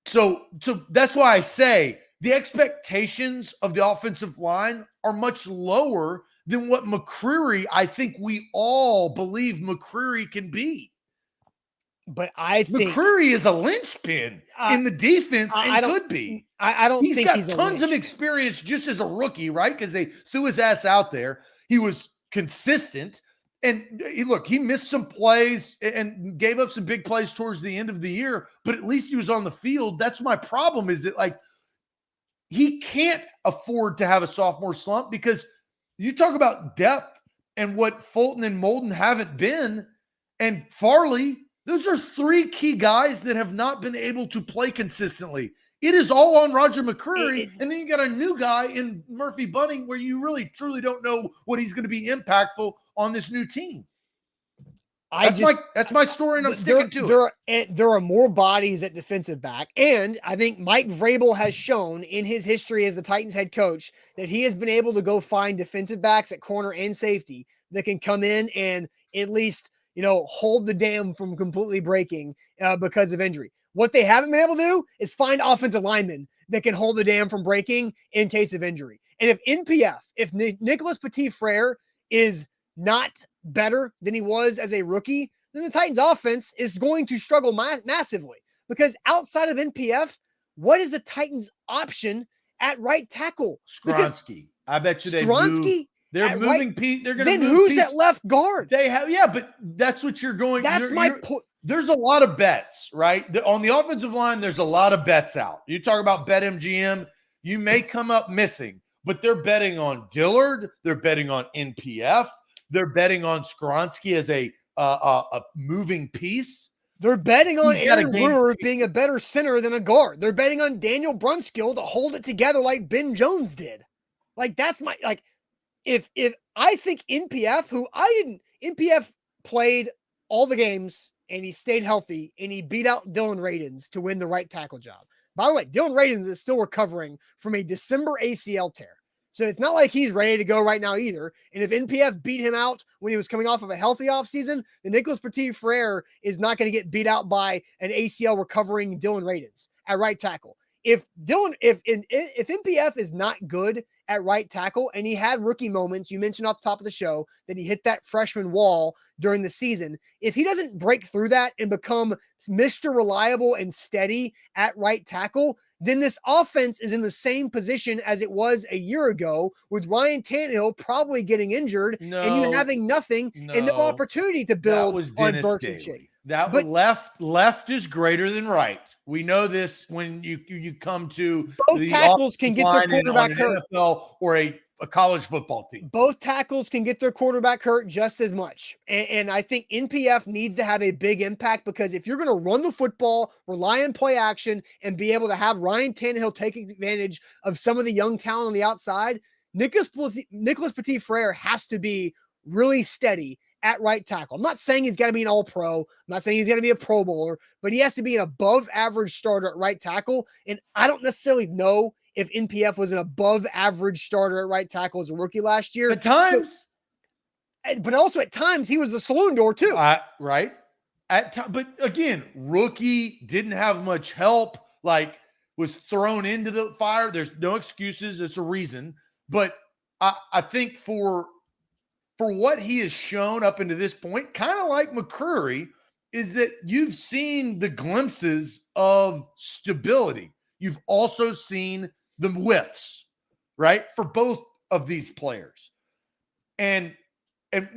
So that's why I say the expectations of the offensive line are much lower than what McCreary, I think we all believe McCreary can be. But I think McCreary is a linchpin in the defense and could be. I don't He's think got he's tons of experience just as a rookie, right? Because they threw his ass out there. He was consistent. And he missed some plays and gave up some big plays towards the end of the year, but at least he was on the field. That's my problem, is that he can't afford to have a sophomore slump, because you talk about depth and what Fulton and Molden haven't been, and Farley, those are three key guys that have not been able to play consistently. It is all on Roger McCreary, and then you got a new guy in Murphy Bunting where you really, truly don't know what he's going to be impactful on this new team. That's my story, and I'm sticking to it. There are more bodies at defensive back, and I think Mike Vrabel has shown in his history as the Titans head coach that he has been able to go find defensive backs at corner and safety that can come in and at least, hold the dam from completely breaking because of injury. What they haven't been able to do is find offensive linemen that can hold the dam from breaking in case of injury. And if Nicholas Petit-Frere is not better than he was as a rookie, then the Titans offense is going to struggle massively, because outside of NPF, what is the Titans option at right tackle? Skronsky. I bet you they're moving Pete. They're going to move who's at left guard? They have, but that's what you're going. That's my point. There's a lot of bets, right? On the offensive line, there's a lot of bets out. You talk about BetMGM, you may come up missing, but they're betting on Dillard. They're betting on NPF. They're betting on Skronsky as a moving piece. They're betting on Aaron Brewer being a better center than a guard. They're betting on Daniel Brunskill to hold it together like Ben Jones did. That's my if I think NPF played all the games and he stayed healthy and he beat out Dylan Radins to win the right tackle job. By the way, Dylan Radins is still recovering from a December ACL tear. So it's not like he's ready to go right now either. And if NPF beat him out when he was coming off of a healthy offseason, then Nicholas Petit-Frere is not going to get beat out by an ACL recovering Dylan Radins at right tackle. If NPF is not good at right tackle, and he had rookie moments, you mentioned off the top of the show that he hit that freshman wall during the season. If he doesn't break through that and become Mr. Reliable and steady at right tackle, then this offense is in the same position as it was a year ago, with Ryan Tannehill probably getting injured and you having nothing and no opportunity to build on Burks and Chig. But left is greater than right. We know this when you come to both tackles can get their quarterback hurt. NFL or a college football team. Both tackles can get their quarterback hurt just as much. And I think NPF needs to have a big impact, because if you're going to run the football, rely on play action, and be able to have Ryan Tannehill take advantage of some of the young talent on the outside, Nicholas Petit-Frere has to be really steady at right tackle. I'm not saying he's got to be an all-pro. I'm not saying he's got to be a Pro Bowler, but he has to be an above-average starter at right tackle. And I don't necessarily know if NPF was an above-average starter at right tackle as a rookie last year. At times. But also at times, he was a saloon door too. Right. But again, rookie, didn't have much help, was thrown into the fire. There's no excuses. It's a reason. But I think for what he has shown up into this point, kind of like McCreary, is that you've seen the glimpses of stability. You've also seen the whiffs, right, for both of these players. And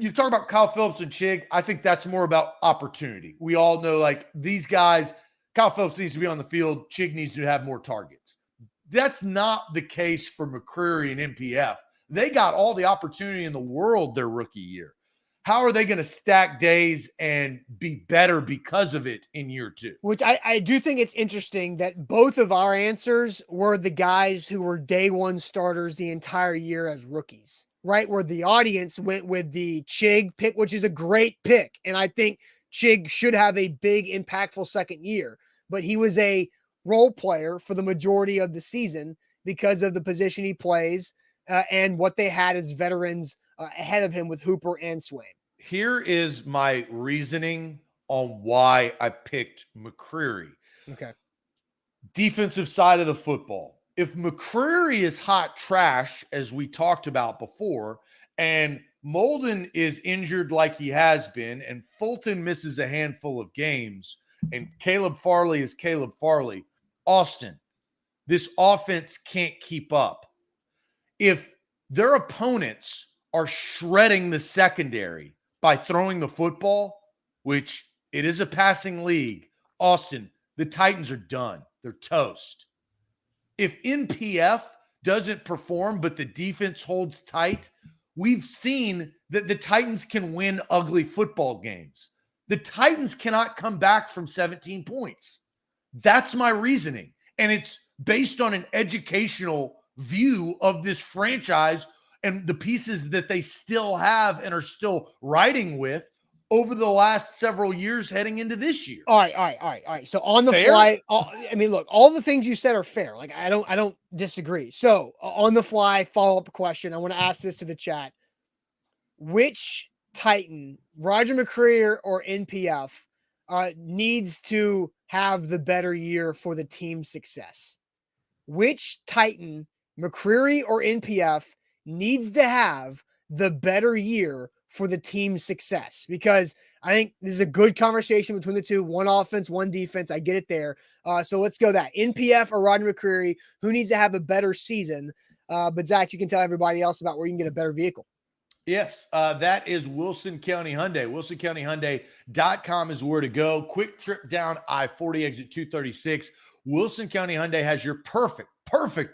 you talk about Kyle Phillips and Chig, I think that's more about opportunity. We all know, these guys, Kyle Phillips needs to be on the field, Chig needs to have more targets. That's not the case for McCreary and NPF. They got all the opportunity in the world their rookie year. How are they going to stack days and be better because of it in year two? Which I do think it's interesting that both of our answers were the guys who were day one starters the entire year as rookies, right? Where the audience went with the Chig pick, which is a great pick. And I think Chig should have a big, impactful second year. But he was a role player for the majority of the season because of the position he plays and what they had as veterans ahead of him with Hooper and Swain. Here is my reasoning on why I picked McCreary. Okay. Defensive side of the football. if McCreary is hot trash, as we talked about before, and Molden is injured like he has been, and Fulton misses a handful of games, and Caleb Farley is Caleb Farley, Austin, this offense can't keep up. If their opponents are shredding the secondary by throwing the football, which it is a passing league, Austin, the Titans are done. They're toast. If NPF doesn't perform, but the defense holds tight, we've seen that the Titans can win ugly football games. The Titans cannot come back from 17 points. That's my reasoning. And it's based on an educational view of this franchise and the pieces that they still have and are still riding with over the last several years heading into this year. All right. So on the Fair? fly, I mean, look, all the things you said are fair. Like, I don't disagree. So on the fly, follow-up question. I want to ask this to the chat. Which Titan, Roger McCreary or NPF, needs to have the better year for the team's success? Which Titan, McCreary or NPF, needs to have the better year for the team's success? Because I think this is a good conversation between the two. One offense, one defense. I get it there. So let's go that. NPF or Roger McCreary, who needs to have a better season? But Zach, you can tell everybody else about where you can get a better vehicle. Yes, that is Wilson County Hyundai. WilsonCountyHyundai.com is where to go. Quick trip down I-40 exit 236. Wilson County Hyundai has your perfect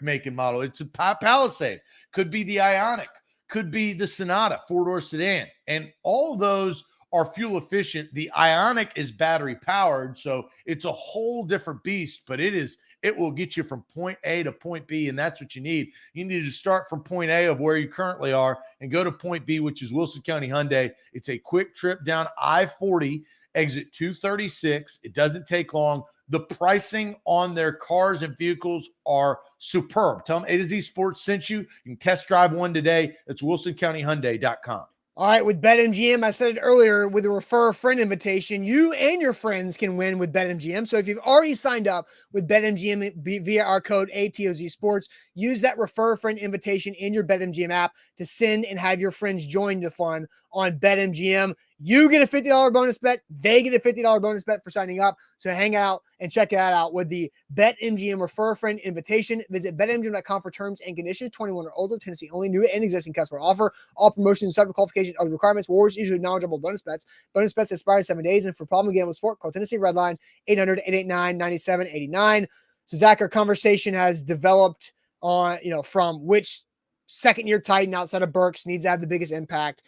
make and model. It's a Palisade. Could be the Ioniq. Could be the Sonata, four-door sedan. And all of those are fuel efficient. The Ioniq is battery powered, so it's a whole different beast, but it will get you from point A to point B, and that's what you need. You need to start from point A of where you currently are and go to point B, which is Wilson County Hyundai. It's a quick trip down I-40, exit 236. It doesn't take long. The pricing on their cars and vehicles are superb. Tell them A to Z Sports sent you. You can test drive one today. That's WilsonCountyHyundai.com. All right, with BetMGM, I said it earlier, with a refer a friend invitation, you and your friends can win with BetMGM. So if you've already signed up with BetMGM via our code ATOZ Sports, use that refer a friend invitation in your BetMGM app to send and have your friends join the fun on BetMGM. You get a $50 bonus bet. They get a $50 bonus bet for signing up. So hang out and check that out with the BetMGM Refer a Friend invitation. Visit BetMGM.com for terms and conditions. 21 or older, Tennessee only, new and existing customer offer. All promotions, subject qualification, other requirements, rewards, usually knowledgeable bonus bets. Bonus bets expire 7 days. And for problem gambling sport, call Tennessee Redline 800-889-9789. So Zach, our conversation has developed on, from which second-year Titan outside of Burks needs to have the biggest impact.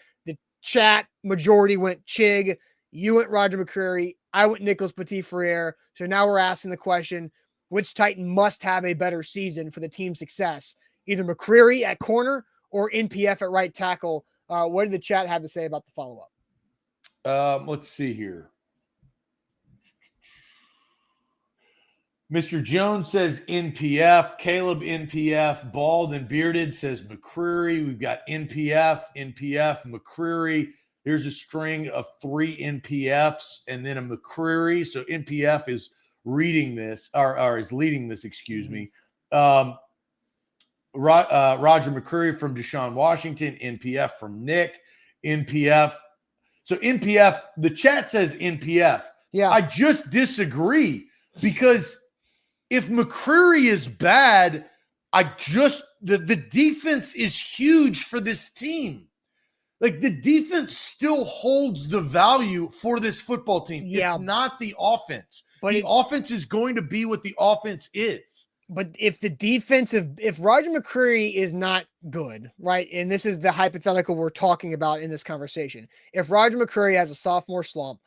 Chat majority went Chig, you went Roger McCreary, I went Nicholas Petit-Frere. So now we're asking the question, which Titan must have a better season for the team's success? Either McCreary at corner or NPF at right tackle. What did the chat have to say about the follow-up? Let's see here. Mr. Jones says NPF. Caleb NPF. Bald and Bearded says McCreary. We've got NPF, McCreary. Here's a string of 3 NPFs and then a McCreary. So NPF is reading this, or is leading this, excuse me. Roger McCreary from Deshaun Washington. NPF from Nick. NPF. So NPF, the chat says NPF. Yeah. I just disagree because if McCreary is bad, the defense is huge for this team. Like, the defense still holds the value for this football team. Yeah. It's not the offense. But the offense is going to be what the offense is. But if if Roger McCreary is not good, right? And this is the hypothetical we're talking about in this conversation. If Roger McCreary has a sophomore slump,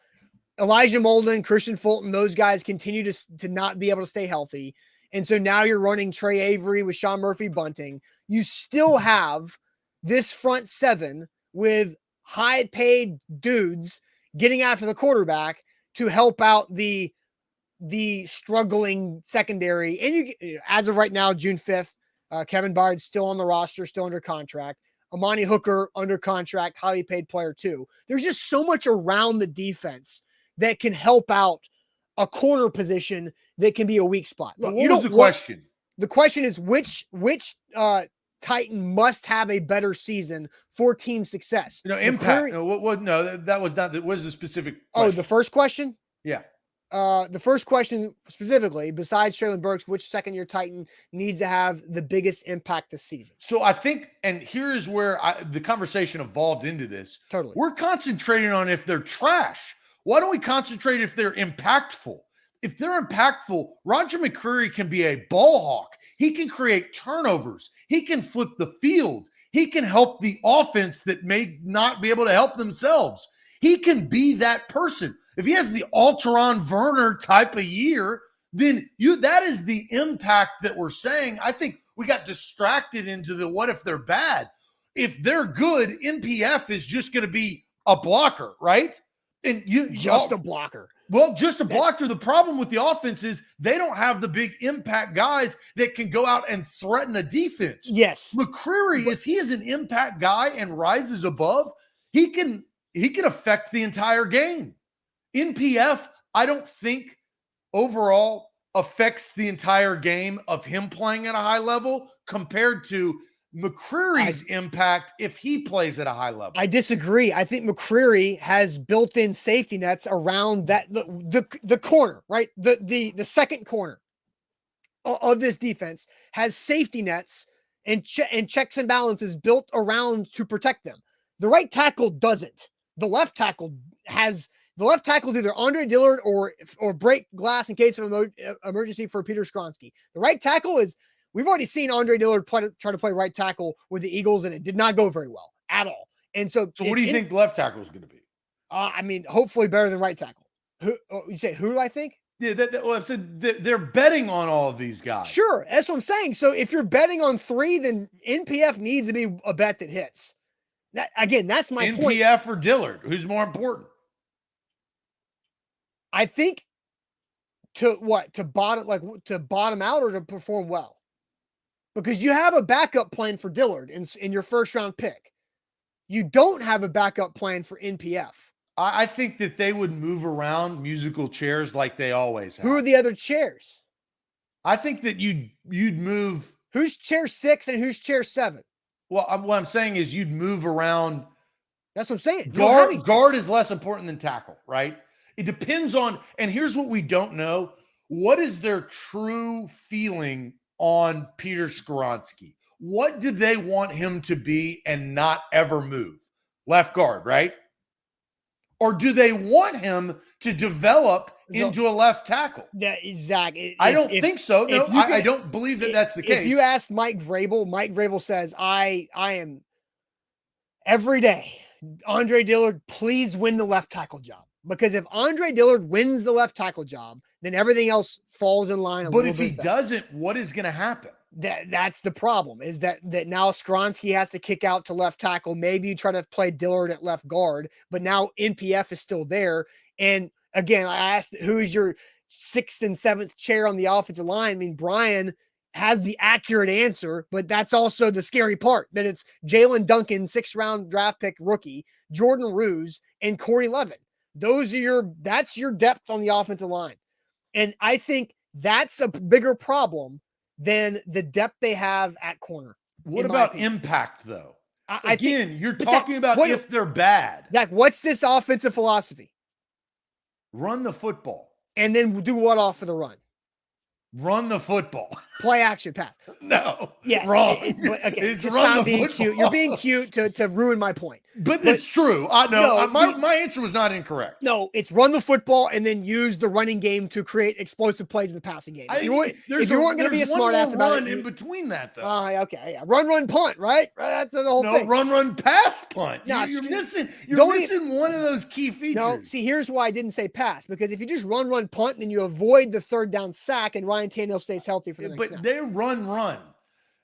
Elijah Molden, Christian Fulton, those guys continue to not be able to stay healthy. And so now you're running Trey Avery with Sean Murphy bunting. You still have this front seven with high paid dudes getting after the quarterback to help out the struggling secondary. And you, as of right now, June 5th, Kevin Byard still on the roster, still under contract. Amani Hooker under contract, highly paid player too. There's just so much around the defense that can help out a corner position that can be a weak spot. Look, what was the question? The question is which Titan must have a better season for team success. Impact. No, that was not. That was the specific question. Oh, the first question? Yeah. The first question specifically, besides Treylon Burks, which second-year Titan needs to have the biggest impact this season? So I think, and here's where the conversation evolved into this. Totally. We're concentrating on if they're trash. Why don't we concentrate if they're impactful? If they're impactful, Roger McCreary can be a ball hawk. He can create turnovers. He can flip the field. He can help the offense that may not be able to help themselves. He can be that person. If he has the Alteron Werner type of year, then that is the impact that we're saying. I think we got distracted into the what if they're bad. If they're good, NPF is just going to be a blocker, right? And a blocker. Well, just a blocker. The problem with the offense is they don't have the big impact guys that can go out and threaten a defense. Yes. McCreary, if he is an impact guy and rises above, he can affect the entire game. NPF, I don't think overall affects the entire game of him playing at a high level compared to McCreary's impact if he plays at a high level. I disagree. I think McCreary has built-in safety nets around that the corner, right? The second corner of this defense has safety nets and checks and balances built around to protect them. The right tackle doesn't. The left tackle is either Andre Dillard or break glass in case of emergency for Peter Skronsky. The right tackle is, we've already seen Andre Dillard try to play right tackle with the Eagles, and it did not go very well at all. And so what do you think the left tackle is going to be? I mean, hopefully better than right tackle. Who do I think? Yeah, well, I said they're betting on all of these guys. Sure, that's what I'm saying. So if you're betting on three, then NPF needs to be a bet that hits. That's my point. NPF or Dillard, who's more important? I think to bottom out or to perform well, because you have a backup plan for Dillard in your first round pick. You don't have a backup plan for NPF. I think that they would move around musical chairs like they always have. Who are the other chairs? I think that you'd move. Who's chair 6 and who's chair 7? Well, what I'm saying is you'd move around. That's what I'm saying. Guard is less important than tackle, right? It depends on, and here's what we don't know. What is their true feeling on Peter Skronsky? What do they want him to be and not ever move? Left guard, right? Or do they want him to develop into a left tackle? Yeah, Zach. I don't think so. No, I don't believe that that's the case. If you ask Mike Vrabel says, I am every day, Andre Dillard, please win the left tackle job. Because if Andre Dillard wins the left tackle job, then everything else falls in line. But if he doesn't, what is going to happen? That's the problem, is that now Skronsky has to kick out to left tackle. Maybe you try to play Dillard at left guard, but now NPF is still there. And again, I asked, who is your 6th and 7th chair on the offensive line? I mean, Brian has the accurate answer, but that's also the scary part, that it's Jalen Duncan, 6th round draft pick rookie, Jordan Ruse, and Corey Levin. That's your depth on the offensive line. And I think that's a bigger problem than the depth they have at corner. What about impact, though? You're talking about if they're bad. Zach, what's this offensive philosophy? Run the football. And then do what off of the run? Run the football. Play action pass. No. Yes. Wrong. Just stop being cute. You're being cute to ruin my point. But it's true. My answer was not incorrect. No, it's run the football and then use the running game to create explosive plays in the passing game. If you weren't going to be a smart ass about it. In between that, though. Okay. Yeah. Run, punt, right? That's the whole thing. No, run, pass, punt. No, you're missing one of those key features. No, see, here's why I didn't say pass, because if you just run, punt, then you avoid the third down sack and Ryan Tannehill stays healthy for the next snap. They run.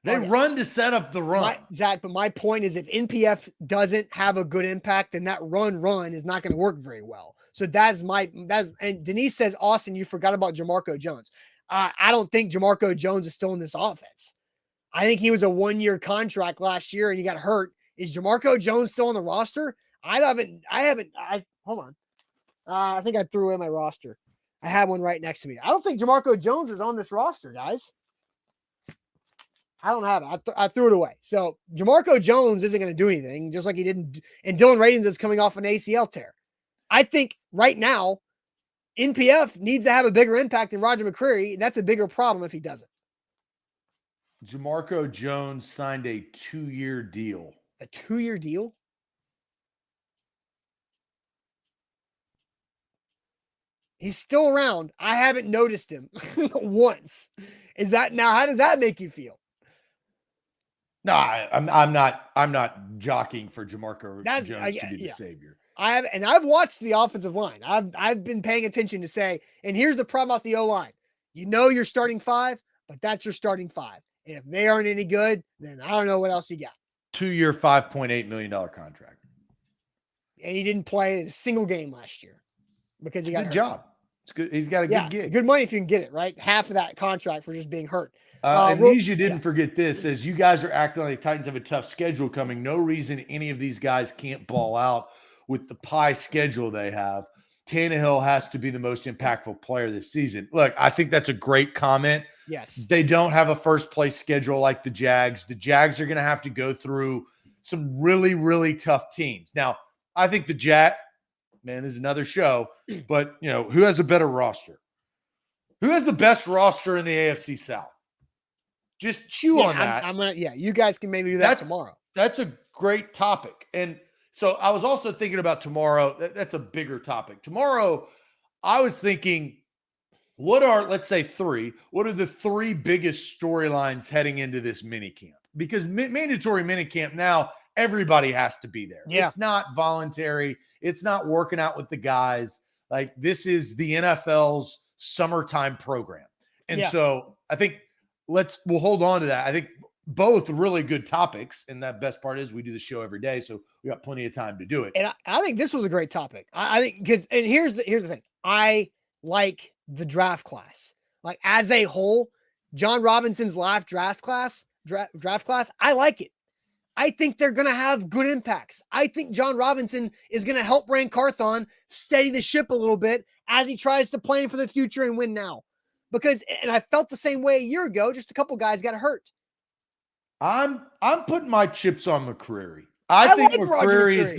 They run to set up the run. Zach, but my point is, if NPF doesn't have a good impact, then that run is not going to work very well. So and Denise says, Austin, you forgot about Jamarco Jones. I don't think Jamarco Jones is still in this offense. I think he was a 1-year contract last year and he got hurt. Is Jamarco Jones still on the roster? Hold on. I think I threw away my roster. I had one right next to me. I don't think Jamarco Jones was on this roster, guys. I don't have it. I threw it away. So Jamarco Jones isn't going to do anything, just like he didn't. And Dylan Radins is coming off an ACL tear. I think right now, NPF needs to have a bigger impact than Roger McCreary. That's a bigger problem if he doesn't. Jamarco Jones signed a 2-year deal. A 2-year deal? He's still around. I haven't noticed him once. Is that now? How does that make you feel? No, I'm not jockeying for Jamarco Jones to be the savior. I've watched the offensive line. I've been paying attention to say, and here's the problem about the O-line. You know you're starting 5, but that's your starting 5. And if they aren't any good, then I don't know what else you got. 2-year, $5.8 million contract. And he didn't play a single game last year because he got good hurt. Job. It's good. He's got a good gig. Good money if you can get it, right? Half of that contract for just being hurt. And these, you didn't forget this, as you guys are acting like the Titans have a tough schedule coming. No reason any of these guys can't ball out with the pie schedule they have. Tannehill has to be the most impactful player this season. Look, I think that's a great comment. Yes. They don't have a first place schedule like the Jags. The Jags are going to have to go through some really, really tough teams. Now, I think the man, this is another show, but who has a better roster? Who has the best roster in the AFC South? Just chew on that. You guys can maybe do that tomorrow. That's a great topic. And so I was also thinking about tomorrow. That's a bigger topic. Tomorrow, I was thinking, let's say 3, what are the 3 biggest storylines heading into this mini camp? Because mandatory mini camp now, everybody has to be there. Yeah. It's not voluntary. It's not working out with the guys. Like, this is the NFL's summertime program. And so I think we'll hold on to that. I think both really good topics. And that best part is we do the show every day. So we got plenty of time to do it. And I think this was a great topic. I think here's the thing. I like the draft class. Like, as a whole, Jon Robinson's live draft class, I like it. I think they're going to have good impacts. I think Jon Robinson is going to help Ran Carthon steady the ship a little bit as he tries to plan for the future and win now. And I felt the same way a year ago, just a couple guys got hurt. I'm putting my chips on McCreary. I think like McCreary is,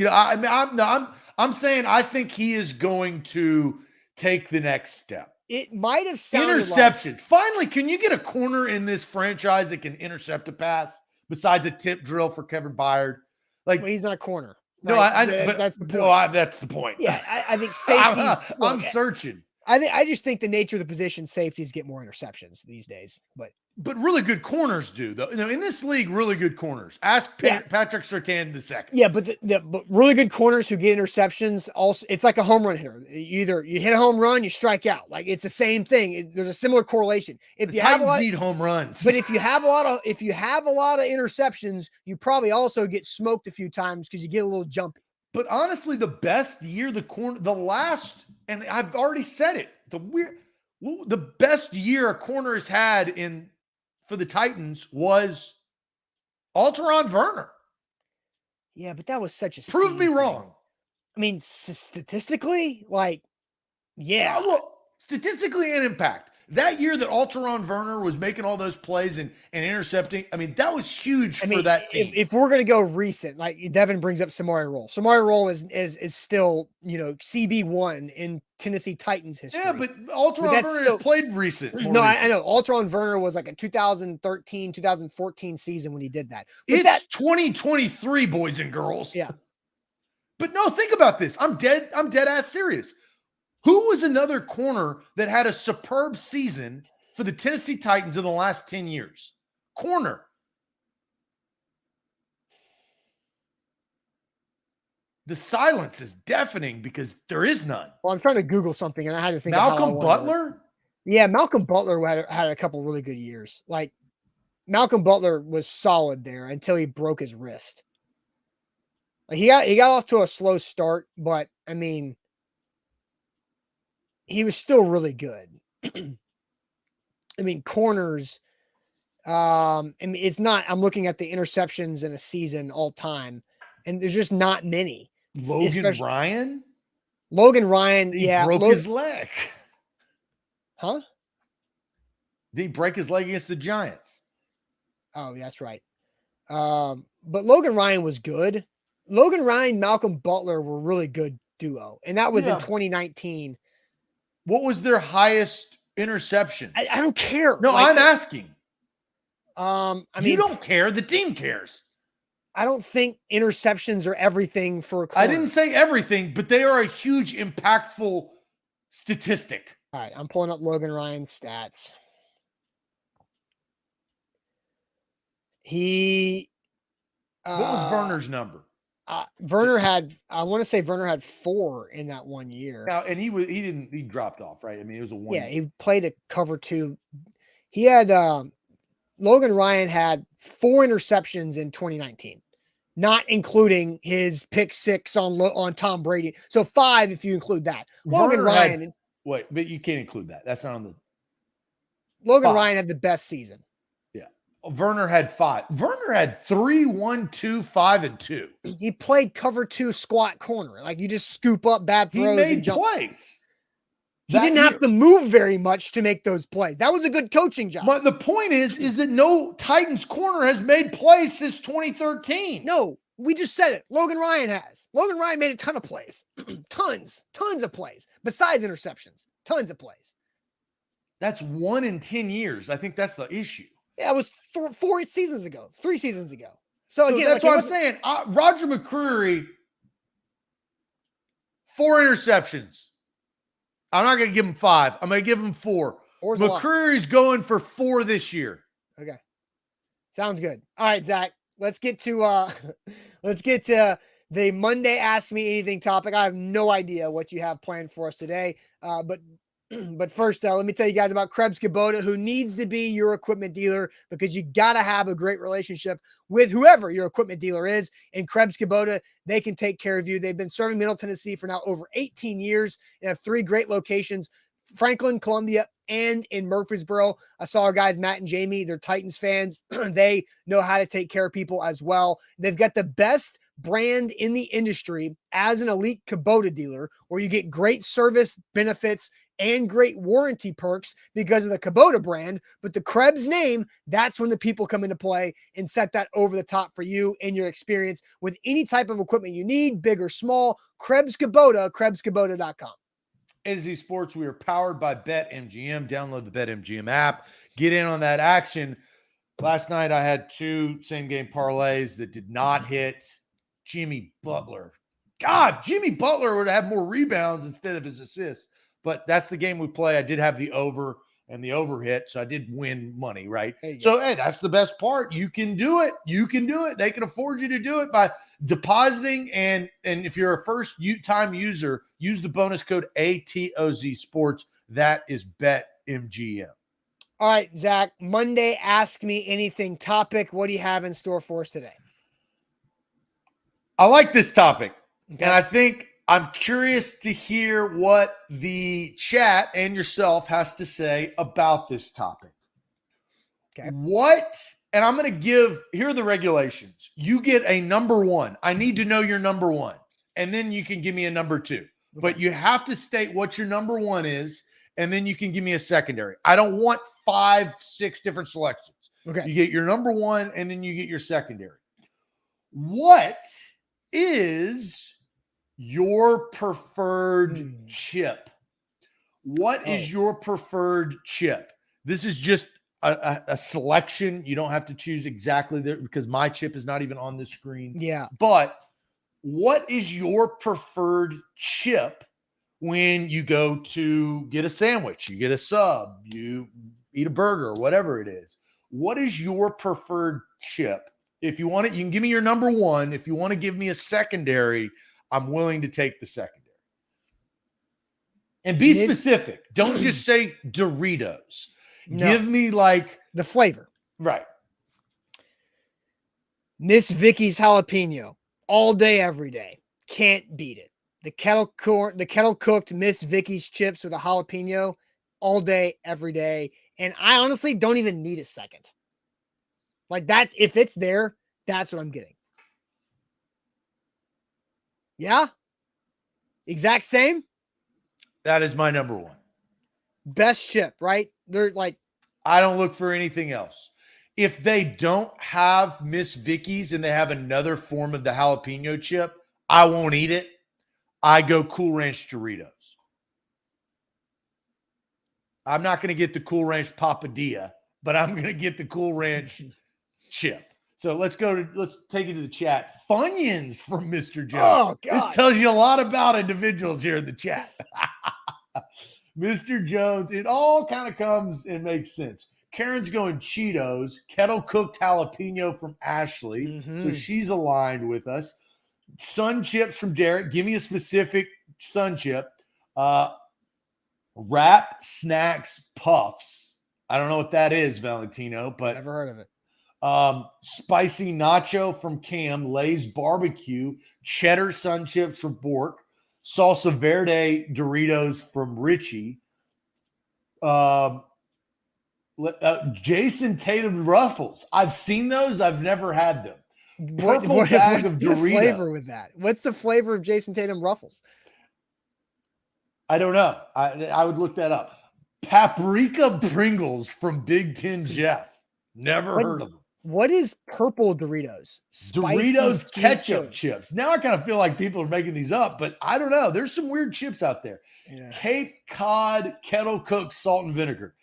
I'm saying I think he is going to take the next step. It might have sounded interceptions. Finally, can you get a corner in this franchise that can intercept a pass besides a tip drill for Kevin Byard? Well, he's not a corner. No, but that's the point. That's the point. Yeah, I think safeties. I'm searching. I just think the nature of the position, safeties get more interceptions these days. But really good corners do, though. In this league, really good corners. Ask Patrick Surtain II. Yeah, but really good corners who get interceptions, also, it's like a home run hitter. Either you hit a home run, you strike out. Like, it's the same thing. There's a similar correlation. If you have need home runs, but if you have a lot of interceptions, you probably also get smoked a few times because you get a little jumpy. But honestly, the best year, and I've already said it, the best year a corner has had for the Titans was Alteron Werner. Yeah, but that was such a prove me wrong. I mean, statistically, statistically and impact. That year that Alteron Werner was making all those plays and intercepting, I mean, that was huge for that team. If we're going to go recent, like Devin brings up Samari Rolle. Samari Rolle is still, CB1 in Tennessee Titans history. Yeah, but Alteron Werner has played recent. I know. Alteron Werner was like a 2013, 2014 season when he did that. But it's 2023, boys and girls. Yeah. But no, think about this. I'm dead ass serious. Who was another corner that had a superb season for the Tennessee Titans in the last 10 years? Corner. The silence is deafening because there is none. Well, I'm trying to Google something and I had to think Malcolm Butler? Yeah, Malcolm Butler had a couple really good years. Like, Malcolm Butler was solid there until he broke his wrist. Like, he got off to a slow start, but I mean, he was still really good. I mean, corners. It's not. I'm looking at the interceptions in a season all time, and there's just not many. Logan Ryan. He broke his leg. Huh? Did he break his leg against the Giants? Oh, that's right. But Logan Ryan was good. Logan Ryan, Malcolm Butler were really good duo, and that was in 2019. What was their highest interception? I don't care. No, I'm asking. I mean, you don't care. The team cares. I don't think interceptions are everything for a corner. I didn't say everything, but they are a huge, impactful statistic. All right, I'm pulling up Logan Ryan's stats. What was Werner's number? Werner had, I want to say Werner had 4 in that 1 year. Now, and he dropped off, right? I mean, it was a 1 Yeah, he played a cover 2. He had Logan Ryan had 4 interceptions in 2019, not including his pick 6 on Tom Brady. So 5 if you include that. Logan Ryan. Wait, but you can't include that. That's not on the. Logan Ryan had the best season. Yeah. Werner had 5. Werner had 3, 1, 2, 5, and 2. He played cover 2 squat corner. Like you just scoop up bad throws. He made and jump. plays. He didn't have to move very much to make those plays. That was a good coaching job. But the point is that no Titans corner has made plays since 2013. No, we just said it. Logan Ryan has. Logan Ryan made a ton of plays. tons of plays. Besides interceptions. Tons of plays. That's 1 in 10 years. I think that's the issue. Yeah, it was 4 seasons ago. 3 seasons ago. So again, that's what I'm saying. Roger McCreary, 4 interceptions. I'm not going to give him 5. I'm going to give him 4. McCreary's going for 4 this year. Okay. Sounds good. All right, Zach, let's get to the Monday Ask Me Anything topic. I have no idea what you have planned for us today. But first, let me tell you guys about Krebs Kubota, who needs to be your equipment dealer because you got to have a great relationship with whoever your equipment dealer is. And Krebs Kubota, they can take care of you. They've been serving Middle Tennessee for now over 18 years and have 3 great locations, Franklin, Columbia, and in Murfreesboro. I saw our guys, Matt and Jamie, they're Titans fans. They know how to take care of people as well. They've got the best brand in the industry as an elite Kubota dealer, where you get great service benefits and great warranty perks because of the Kubota brand, but the Krebs name, that's when the people come into play and set that over the top for you and your experience with any type of equipment you need, big or small. Krebs Kubota, KrebsKubota.com. NZ Sports, we are powered by BetMGM. Download the BetMGM app. Get in on that action. Last night, I had 2 same-game parlays that did not hit. Jimmy Butler. God, Jimmy Butler would have more rebounds instead of his assists. But that's the game we play. I did have the over and the over hit, so I did win money, right? So, hey, that's the best part. You can do it. You can do it. They can afford you to do it by depositing. And if you're a first-time user, use the bonus code ATOZ Sports. That is BetMGM. All right, Zach, Monday Ask Me Anything topic. What do you have in store for us today? I like this topic, and I think I'm curious to hear what the chat and yourself has to say about this topic. Okay. And I'm going to here are the regulations. You get a number 1. I need to know your number 1, and then you can give me a number 2. Okay. But you have to state what your number 1 is, and then you can give me a secondary. I don't want 5, 6 different selections. Okay. You get your number 1, and then you get your secondary. What is your preferred chip? What is your preferred chip? This is just a selection. You don't have to choose exactly there because my chip is not even on the screen. Yeah. But what is your preferred chip when you go to get a sandwich, you get a sub, you eat a burger, whatever it is? What is your preferred chip? If you want it, you can give me your number 1. If you want to give me a secondary, I'm willing to take the secondary. And be specific. Don't just say Doritos. No. Give me like the flavor. Right. Miss Vicky's jalapeno. All day, every day. Can't beat it. The kettle cooked Miss Vicky's chips with a jalapeno. All day, every day. And I honestly don't even need a second. Like if it's there, that's what I'm getting. Yeah. Exact same. That is my number 1. Best chip, right? They're like, I don't look for anything else. if they don't have Miss Vicky's and they have another form of the jalapeno chip, I won't eat it. I go Cool Ranch Doritos. I'm not going to get the Cool Ranch Papadilla, but I'm going to get the Cool Ranch chip. So let's take it to the chat. Funyuns from Mr. Jones. Oh, God. This tells you a lot about individuals here in the chat. Mr. Jones, it all kind of comes and makes sense. Karen's going Cheetos, kettle cooked jalapeno from Ashley. So she's aligned with us. Sun chips from Derek. Give me a specific sun chip. Wrap Snacks Puffs. I don't know what that is, Valentino, but never heard of it. Spicy nacho from Cam, Lay's barbecue, cheddar sun chips from Bork, salsa verde Doritos from Richie, Jason Tatum Ruffles. I've seen those. I've never had them. Purple bag of Doritos. What's the flavor with that? What's the flavor of Jason Tatum Ruffles? I don't know. I would look that up. Paprika Pringles from Big Ten Jeff. Never heard of them. What is purple Doritos? Doritos ketchup chips. Now I kind of feel like people are making these up, but I don't know. There's some weird chips out there. Yeah. Cape Cod kettle cooked salt and vinegar.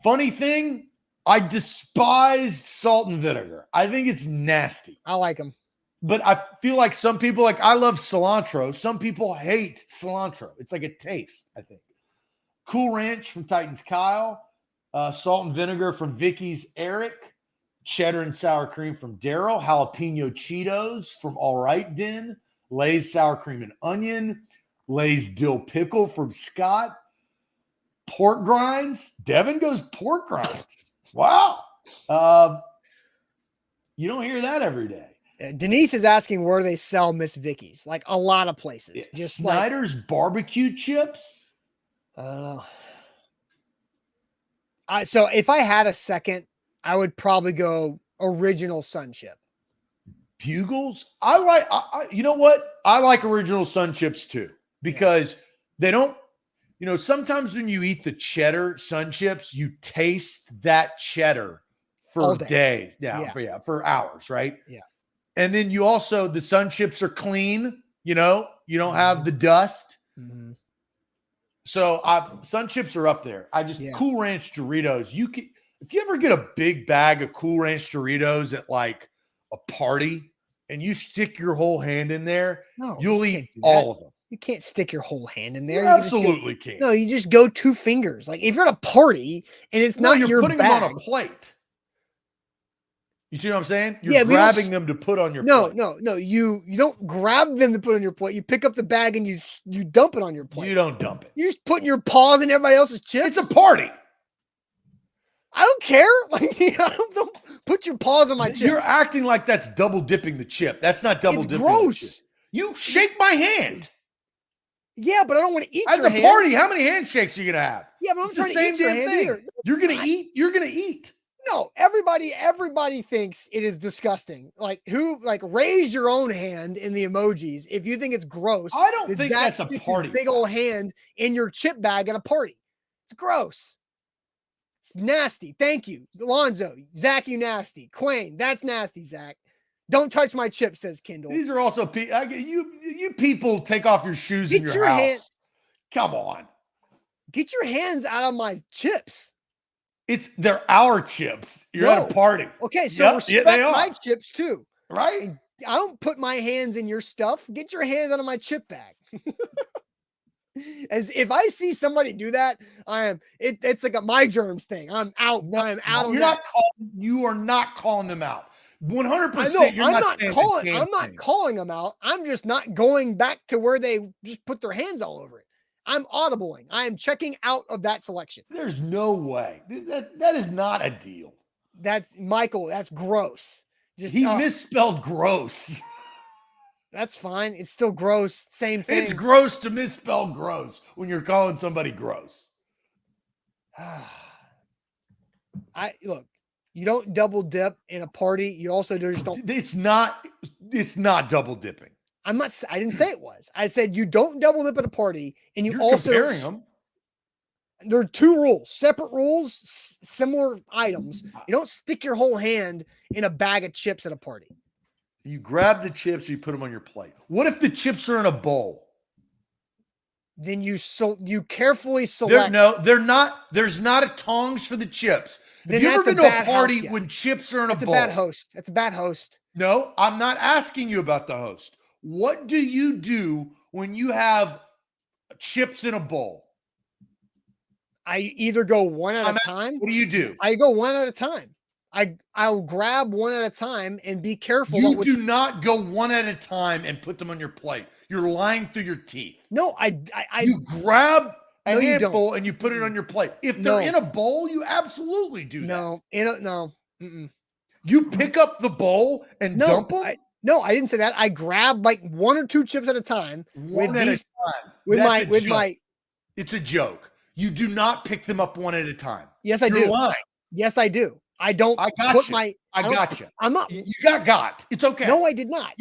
Funny thing, I despised salt and vinegar. I think it's nasty. I like them. But I feel like some people, like I love cilantro. Some people hate cilantro. It's like a taste, I think. Cool Ranch from Titans Kyle. Salt and vinegar from Vicky's Eric. Cheddar and sour cream from Daryl. Jalapeno Cheetos from All Right Den. Lay's sour cream and onion. Lay's dill pickle from Scott. Pork grinds. Devin goes pork grinds. Wow. You don't hear that every day. Denise is asking where they sell Miss Vicky's. Like a lot of places. Just Snyder's barbecue chips. I don't know. So if I had a second, I would probably go original sun chip. Bugles? You know what? I like original sun chips too, because they don't, sometimes when you eat the cheddar sun chips, you taste that cheddar for days. For hours, right? Yeah. And then you also, the sun chips are clean, you don't have the dust. Mm-hmm. So sun chips are up there. Cool Ranch Doritos. If you ever get a big bag of Cool Ranch Doritos at like a party and you stick your whole hand in there, you'll eat all of them. You can't stick your whole hand in there. You absolutely can't. No, you just go 2 fingers. Like if you're at a party and it's not your putting bag. them on a plate. You see what I'm saying? You're grabbing them to put on your plate. No. You don't grab them to put on your plate. You pick up the bag and you dump it on your plate. You don't dump it. You're just putting your paws in everybody else's chips. It's a party. I don't care. Like, don't put your paws on my chips. You're acting like that's double dipping the chip. That's not double dipping. Gross. The chip. You shake my hand. Yeah, but I don't want to eat at your the party. How many handshakes are you gonna have? Yeah, but I'm trying to eat your hand either. You're gonna eat. You're gonna eat. No, everybody thinks it is disgusting. Raise your own hand in the emojis if you think it's gross. I don't think that's a party. Big old hand in your chip bag at a party. It's gross. It's nasty. Thank you, Alonzo. Zach, you nasty. Quayne, that's nasty, Zach. Don't touch my chip, says Kindle. These are also you people take off your shoes in your house. Come on. Get your hands out of my chips. They're our chips. You're at a party. Okay, so respect my chips too. Right? And I don't put my hands in your stuff. Get your hands out of my chip bag. As if I see somebody do that, it's like a my germs thing. I'm out. I'm out on that. You are not calling them out. 100%. I'm not calling them out. I'm just not going back to where they just put their hands all over it. I'm audibling. I am checking out of that selection. There's no way. That is not a deal. That's Michael. That's gross. He misspelled gross. That's fine. It's still gross. Same thing. It's gross to misspell gross when you're calling somebody gross. Look, you don't double dip in a party. You also just don't. It's not double dipping. I didn't say it was. I said you don't double dip at a party, and you're also comparing them. There are two rules, separate rules, similar items. You don't stick your whole hand in a bag of chips at a party. You grab the chips, you put them on your plate. What if the chips are in a bowl? Then you carefully select. They're not. There's not a tongs for the chips. Then Have you ever that's a been to a bad party host, yeah. when chips are in a That's bowl? a bad host. That's a bad host. No, I'm not asking you about the host. What do you do when you have chips in a bowl? I either go one at a time. What do you do? I go one at a time. I'll grab one at a time and be careful. You do not go one at a time and put them on your plate. You're lying through your teeth. No, you grab a No, you handful don't. and you put it on your plate. If No. they're in a bowl, you absolutely do that. No. Mm-mm. You pick up the bowl and dump them? I didn't say that. I grab like one or two chips at a time. It's a joke. You do not pick them up one at a time. Yes, I do. You're lying. Yes, I do. I don't. I got you. I got you. I'm not. You got. It's okay. No, I did not.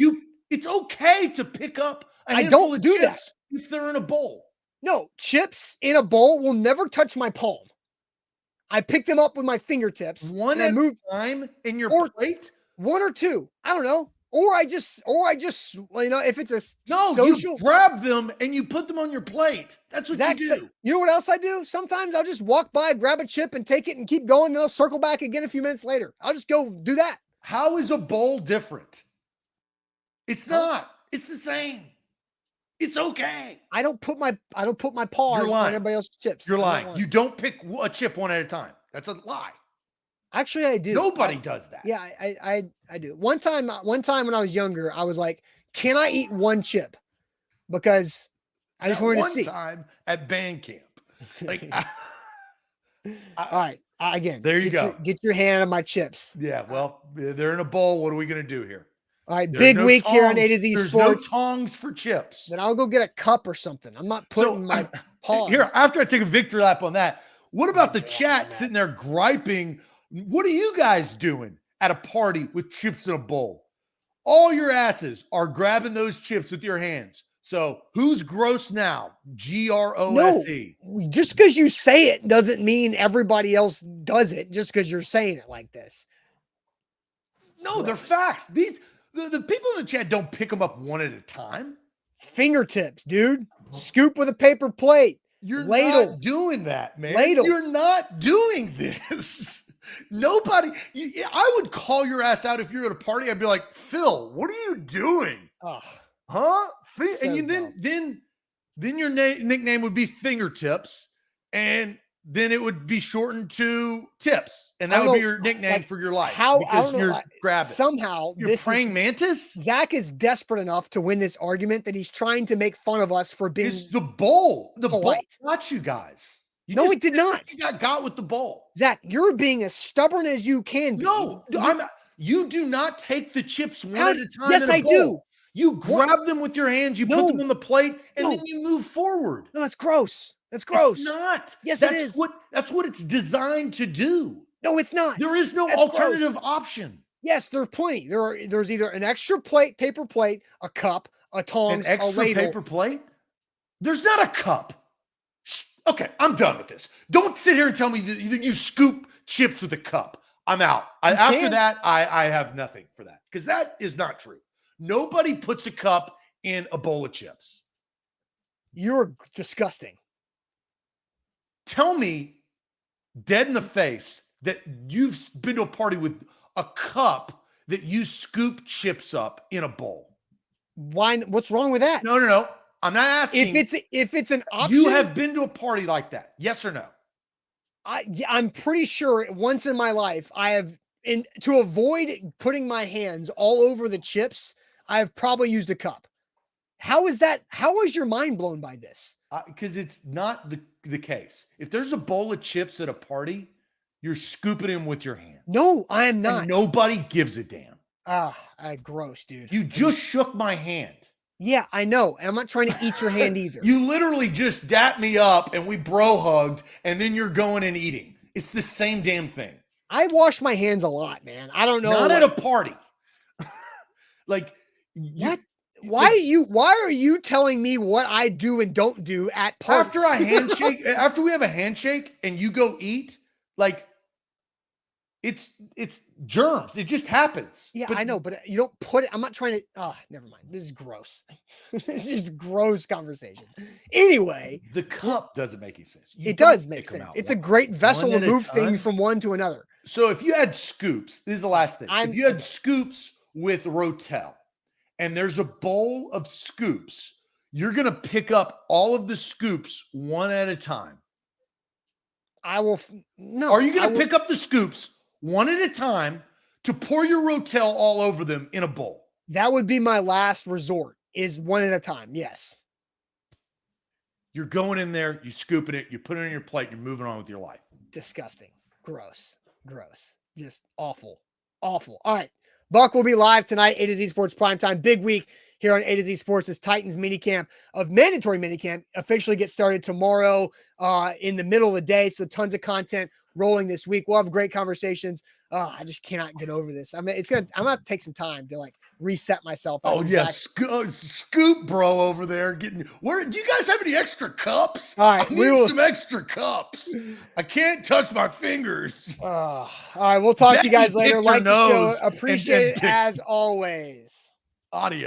It's okay to pick up a I handful don't of do chips if they're in a bowl. No, chips in a bowl will never touch my palm. I pick them up with my fingertips. One at a time in your plate? One or two. I don't know. Or I just, if it's a social. You grab them and you put them on your plate. That's what you do. You know what else I do? Sometimes I'll just walk by, grab a chip and take it and keep going. Then I'll circle back again a few minutes later. I'll just go do that. How is a bowl different? It's not. It's the same. It's okay. I don't put my paws on everybody else's chips. You're lying. You don't pick a chip one at a time. That's a lie. Actually, I do. Nobody does that. Yeah, I do. One time when I was younger, I was like, "Can I eat one chip?" Because I just wanted to see. One time at band camp, like, all right. Again, there you go. Get your hand on my chips. Yeah. Well, they're in a bowl. What are we gonna do here? All right, big week here on A to Z Sports. There's no tongs for chips. Then I'll go get a cup or something. I'm not putting my paws. Here, after I take a victory lap on that, what about the chat sitting there griping? What are you guys doing at a party with chips in a bowl? All your asses are grabbing those chips with your hands. So who's gross now? GROSE. No, just because you say it doesn't mean everybody else does it just because you're saying it like this. No, they're facts. The people in the chat don't pick them up one at a time. Fingertips, dude. Scoop with a paper plate. You're ladle. Not doing that, man. Ladle. You're not doing this. Nobody. I would call your ass out if you're at a party. I'd be like, Phil, what are you doing? Huh? So and then your nickname would be Fingertips, and then it would be shortened to Tips, and that would be your nickname for your life. How because I don't know, grabbing. Somehow You're praying mantis. Zach is desperate enough to win this argument that he's trying to make fun of us for being. It's the bowl. The polite. bowl got you guys. It did not. You got with the bowl. Zach, you're being as stubborn as you can be. No, you do not take the chips one at a time. Yes, I do. You grab them with your hands, you put them on the plate, and then you move forward. No, that's gross. That's gross. It's not. Yes, it is. That's what it's designed to do. No, it's not. There is no alternative option. Yes, there are plenty. There's either an extra plate, paper plate, a cup, a tongs, an extra a ladle. paper plate. There's not a cup. Okay, I'm done with this. Don't sit here and tell me that you scoop chips with a cup. I'm out. After that, I have nothing for that because that is not true. Nobody puts a cup in a bowl of chips. You're disgusting. Tell me, dead in the face, that you've been to a party with a cup that you scoop chips up in a bowl. Why? What's wrong with that? No. I'm not asking. If it's an option. You have been to a party like that. Yes or no? I'm pretty sure once in my life I have, to avoid putting my hands all over the chips, I have probably used a cup. How is that? How is your mind blown by this? Because it's not the case. If there's a bowl of chips at a party, you're scooping them with your hands. No, I am not. And nobody gives a damn. Gross, dude. You just shook my hand. Yeah, I know. And I'm not trying to eat your hand either. You literally just dapped me up and we bro hugged, and then you're going and eating. It's the same damn thing. I wash my hands a lot, man. I don't know. Not at a party. Like, what? Why are you telling me what I do and don't do at parties? After a handshake, after we have a handshake and you go eat, like it's germs. It just happens. Yeah, I know, but you don't put it. I'm not trying to. Oh, never mind. This is gross. This is gross conversation. Anyway, the cup doesn't make any sense. It does make sense. It's a great vessel to move things from one to another. So if you had scoops, this is the last thing. If you had scoops with Rotel and there's a bowl of scoops, you're going to pick up all of the scoops one at a time. I will. No. Are you going to pick up the scoops one at a time to pour your Rotel all over them in a bowl? That would be my last resort, is one at a time. Yes. You're going in there, you scooping it, you put it on your plate, you're moving on with your life. Disgusting. Gross. Just awful. All right. Buck will be live tonight, A to Z Sports Primetime. Big week here on A to Z Sports as Titans mandatory minicamp officially gets started tomorrow in the middle of the day. So tons of content rolling this week. We'll have great conversations. I just cannot get over this. I mean, I'm gonna take some time to like reset myself. Oh yeah, scoop bro over there getting. Where do you guys have any extra cups? All right, I need some extra cups. I can't touch my fingers. All right, we'll talk to you guys later. Like the show, appreciate it as always. Audio.